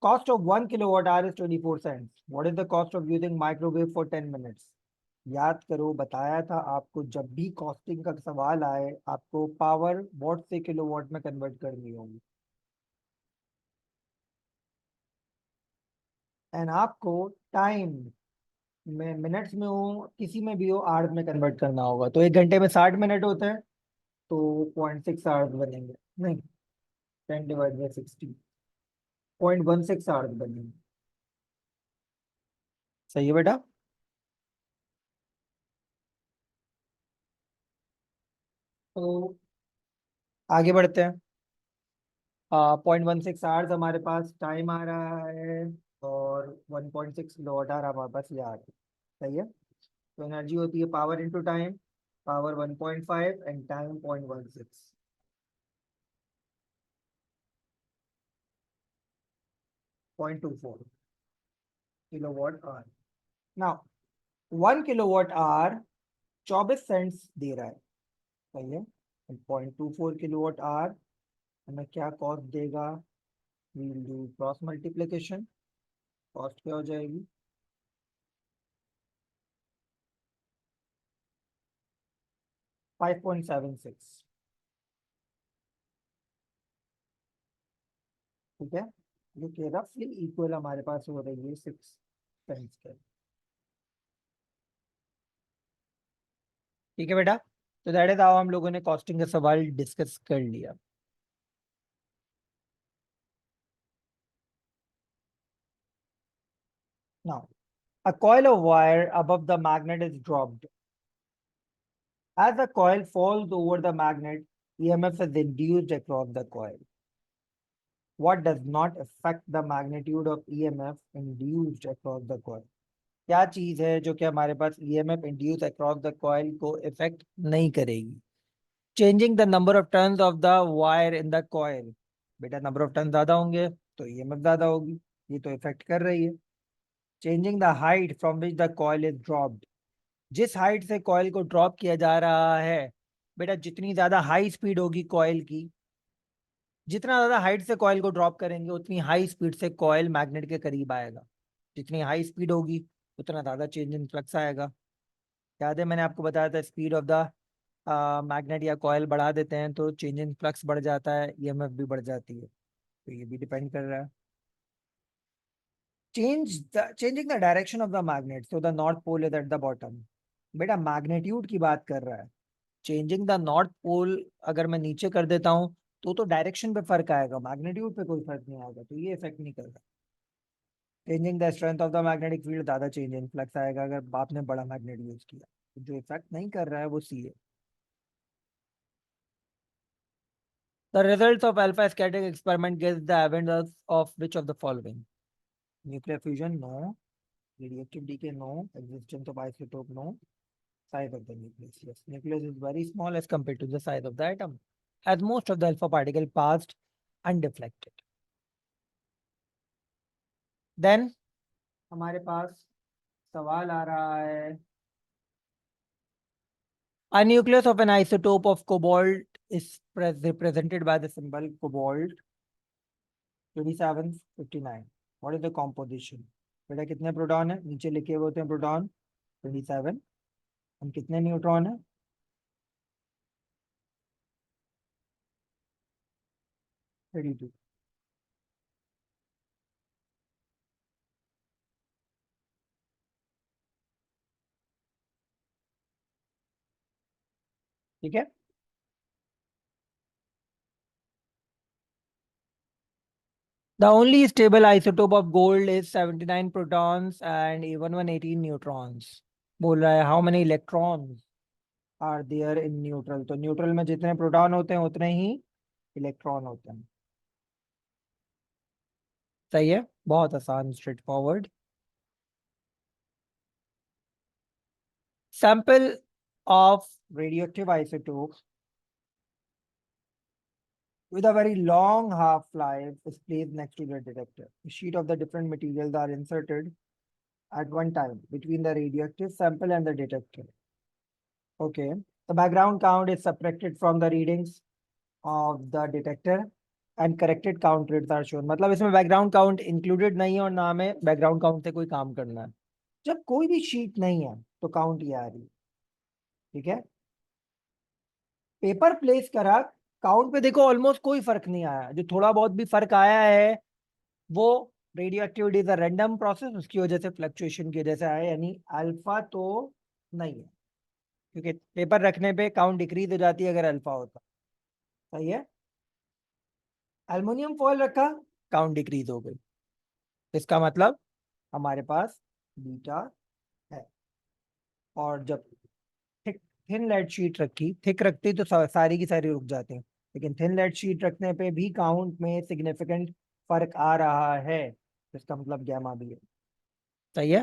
Speaker 2: Cost of 1 kWh is 24 cents। What is the cost of using microwave for 10 minutes? याद करो, बताया था आपको, जब भी कॉस्टिंग का सवाल आए आपको पावर वॉट से किलोवाट में कन्वर्ट करनी होगी, एंड आपको टाइम में, मिनट्स में हो, किसी में भी हो, आवर्स में कन्वर्ट करना होगा। तो 1 घंटे में 60 मिनट होते हैं, तो 0.6 आवर्स बनेंगे, नहीं, 10/60, 0.16 आवर्स बनेंगे। सही है बेटा? तो आगे बढ़ते हैं। 0.16 आवर्स हमारे पास टाइम आ रहा है, और 1.6 किलोवाट आवर हमारे पास ये आ रहा है, सही है। तो एनर्जी होती है power into time, power 1.5 and time 0.16, 0.24 kilowatt hour. Now 1 kilowatt hour 24 cents दे रहा है, सही है। 0.24 किलोवाट आवर हमें क्या कॉस्ट देगा? We'll do cross multiplication. Cost क्या हो जाएगी? 5.76, ठीक है, जो कि रफली इक्वल हमारे पास हो रही है 6 सेंट्स के। ठीक है बेटा, तो दैट इज हाउ हम लोगों ने कॉस्टिंग का सवाल डिस्कस कर लिया। Now a coil of wire above the magnet is dropped. As the coil falls over the magnet, EMF is induced across the coil. What does not affect the magnitude of EMF induced across the coil? क्या चीज है जो कि हमारे पास EMF induced across the coil को effect नहीं करेगी? Changing the number of turns of the wire in the coil. बेटा नंबर ऑफ टर्न ज्यादा होंगे तो EMF ज्यादा होगी, ये तो इफेक्ट कर रही है। Changing the height from which the coil is dropped. जिस हाइट से कॉइल को ड्रॉप किया जा रहा है, बेटा जितनी ज्यादा हाई स्पीड होगी कॉइल की, जितना ज्यादा हाइट से कॉइल को ड्रॉप करेंगे उतनी हाई स्पीड से कॉइल मैग्नेट के करीब आएगा। जितनी हाई स्पीड होगी उतना ज्यादा चेंज इन फ्लक्स आएगा। याद है मैंने आपको बताया था, स्पीड ऑफ द मैग्नेट या कॉइल बढ़ा देते हैं तो चेंज इन फ्लक्स बढ़ जाता है, ईएमएफ भी बढ़ जाती है, तो ये भी डिपेंड कर रहा है। Changing the direction of the magnet, so the north pole is at the bottom. बेटा मैग्नीट्यूड की बात कर रहा है। चेंजिंग द नॉर्थ पोल अगर मैं नीचे कर देता हूँ तो डायरेक्शन पे फर्क आएगा, मैग्नीट्यूड पे कोई फर्क नहीं आएगा, तो ये इफेक्ट नहीं करेगा। Changing the strength of the magnetic field, ज्यादा चेंज इन फ्लक्स आएगा अगर आपने बड़ा मैग्नेट यूज किया। तो जो इफेक्ट नहीं कर रहा है वो सी है। The results of alpha scattering experiment gives the evidence of which of the following? Nuclear fusion, no. Radioactive decay, no. Existence of isotope, no. Size of the nucleus, yes. Nucleus is very small as compared to the size of the atom, as most of the alpha particle passed undeflected. Then हमारे पास सवाल आ रहा है, a nucleus of an isotope of cobalt is represented by the symbol cobalt 2759. What is the composition? बेटा कितने proton है, नीचे लिखे हुए होते हैं प्रोटॉन 27, हम कितने न्यूट्रॉन है 32। ठीक है, the only stable isotope of gold is 79 protons and even 118 neutrons। बोल रहा है how many electrons are there in neutral, तो न्यूट्रल में जितने प्रोटॉन होते हैं उतने ही इलेक्ट्रॉन होते हैं। सही है, बहुत आसान, straight forward. Sample of radioactive isotope with a very long half-life is placed next to the detector. A sheet of the different materials are inserted at one time between the radioactive sample and the detector. Okay, the background count is subtracted from the readings of the detector and corrected count rates are shown। मतलब इसमें background count included नहीं है और ना हमें background count से कोई काम करना है। जब कोई भी शीट नहीं है तो काउंट ये आ रही है। ठीक है, पेपर प्लेस करा, काउंट पे देखो ऑलमोस्ट कोई फर्क नहीं आया, जो थोड़ा बहुत भी फर्क आया है वो radio activity is a random process, उसकी वजह से फ्लक्चुएशन की वजह से आया, यानी अल्फा तो नहीं है, क्योंकि पेपर रखने पे काउंट डिक्रीज हो जाती है अगर अल्फा होता। सही है, एल्युमिनियम फॉयल रखा, काउंट डिक्रीज हो गई, इसका मतलब हमारे पास बीटा है। और जब थिक थिन लेड शीट रखी, थिक रखती तो सारी की सारी रुक जाती हैं, लेकिन थिन लेड शीट रखने पे भी काउंट में सिग्निफिकेंट फर्क आ रहा है, इसका मतलब गैमा भी है। सही है,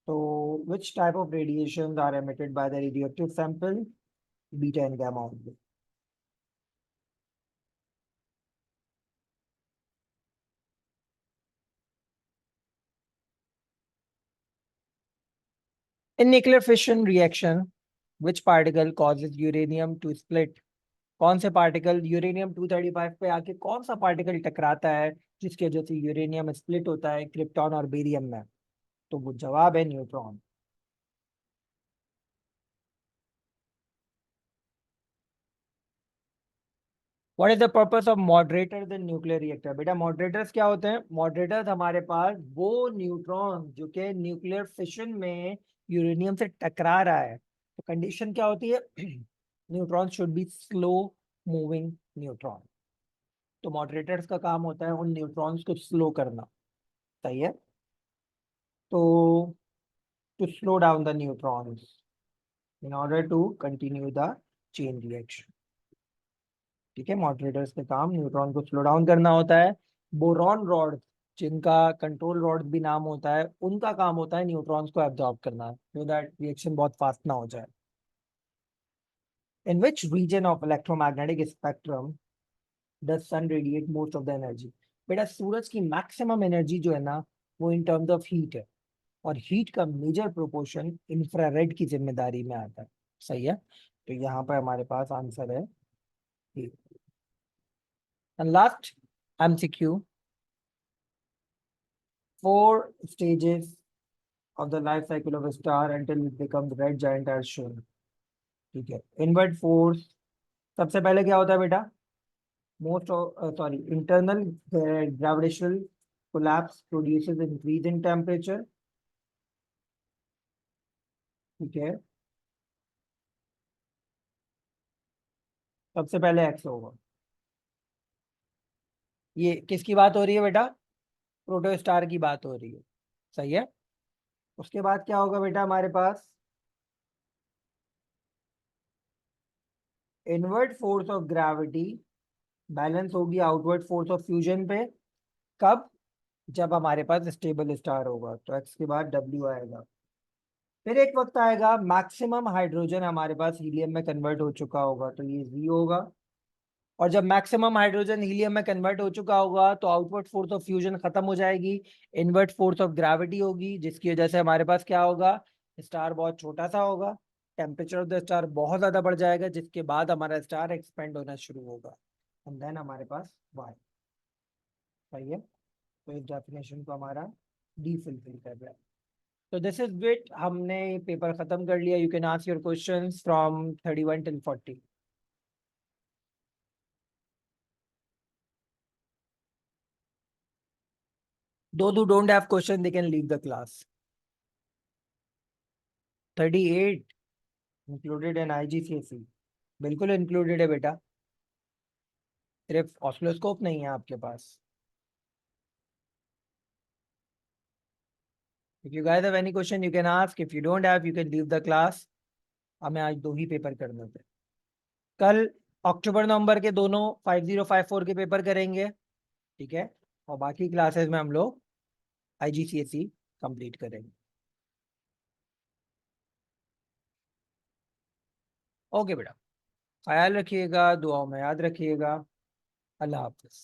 Speaker 2: तो which type of radiations are emitted by the radioactive sample? Beta and gamma only. In nuclear fission reaction, which particle causes uranium to split? कौन से पार्टिकल यूरेनियम 235 पे आके कौन सा पार्टिकल टकराता है जिसकी वजह से यूरेनियम स्प्लिट होता है क्रिप्टॉन और बेरियम में? तो वो जवाब है neutron. What is the purpose of moderators in nuclear reactor? बेटा मॉडरेटर्स क्या होते हैं? मॉडरेटर्स हमारे पास वो न्यूट्रॉन जो कि न्यूक्लियर फिशन में यूरेनियम से टकरा रहा है, तो कंडीशन क्या होती है? Neutron should be slow moving neutron, तो मॉडरेटर्स का काम होता है उन न्यूट्रॉन्स को स्लो करना। सही है, तो to slow down the neutrons in order to continue the chain reaction। ठीक है, मॉडरेटर्स का काम न्यूट्रॉन को स्लो डाउन करना होता है। बोरॉन रॉड, जिनका कंट्रोल रॉड भी नाम होता है, उनका काम होता है न्यूट्रॉन्स को एब्जॉर्ब करना, सो दैट रिएक्शन बहुत फास्ट ना हो जाए। In which region of electromagnetic spectrum does sun radiate most of the energy? बेटा सूरज की मैक्सिमम एनर्जी जो है ना वो इन टर्म्स ऑफ हीट है, और हीट का मेजर प्रोपोर्शन इंफ्रारेड की जिम्मेदारी में आता है। सही है, तो यहाँ पर हमारे पास आंसर है heat. And last MCQ, 4 stages of the life cycle of a star until it becomes red giant as shown। ठीक है, इनवर्ट फोर्स सबसे पहले क्या होता है बेटा? Internal gravitational collapse produces increase in temperature. ठीक है, सबसे पहले एक्स होगा। ये किसकी बात हो रही है बेटा? प्रोटोस्टार की बात हो रही है, सही है। उसके बाद क्या होगा बेटा हमारे पास? Inward force of gravity balance होगी आउटवर्ड फोर्स ऑफ फ्यूजन पे। कब? जब हमारे पास स्टेबल स्टार होगा, तो एक्स के बाद डब्ल्यू आएगा। फिर एक वक्त आएगा मैक्सिमम हाइड्रोजन हमारे पास हीलियम में कन्वर्ट हो चुका होगा, तो ये जी होगा। और जब मैक्सिमम हाइड्रोजन हीलियम में कन्वर्ट हो चुका होगा तो आउटवर्ड फोर्स ऑफ फ्यूजन खत्म हो जाएगी, इनवर्ट फोर्स ऑफ ग्रेविटी होगी, जिसकी वजह से हमारे पास क्या होगा? स्टार बहुत छोटा सा होगा, टेम्परेचर ऑफ द स्टार बहुत ज्यादा बढ़ जाएगा, जिसके बाद हमारा स्टार एक्सपेंड होना शुरू होगा, एंड देन हमारे पास वाई। सही है, तो इस डेफिनेशन को हमारा डी फुलफिल कर रहा है। तो दिस इज इट, हमने पेपर खत्म कर लिया। You can ask your questions from 31 till 40। Those who don't have question, they can leave the class. 38 included in IGCSE, बिल्कुल included है बेटा, सिर्फ ऑसिलोस्कोप नहीं है आपके पास। If you guys have any question, you can ask. If you don't have, you can leave the class. हमें आज 2 ही paper करने थे। कल अक्टूबर नवंबर के दोनों 5054 के पेपर करेंगे, ठीक है, और बाकी क्लासेस में हम लोग IGCSE कंप्लीट करेंगे। ओके बेटा, ख्याल रखिएगा, दुआओं में याद रखिएगा। अल्लाह हाफिज।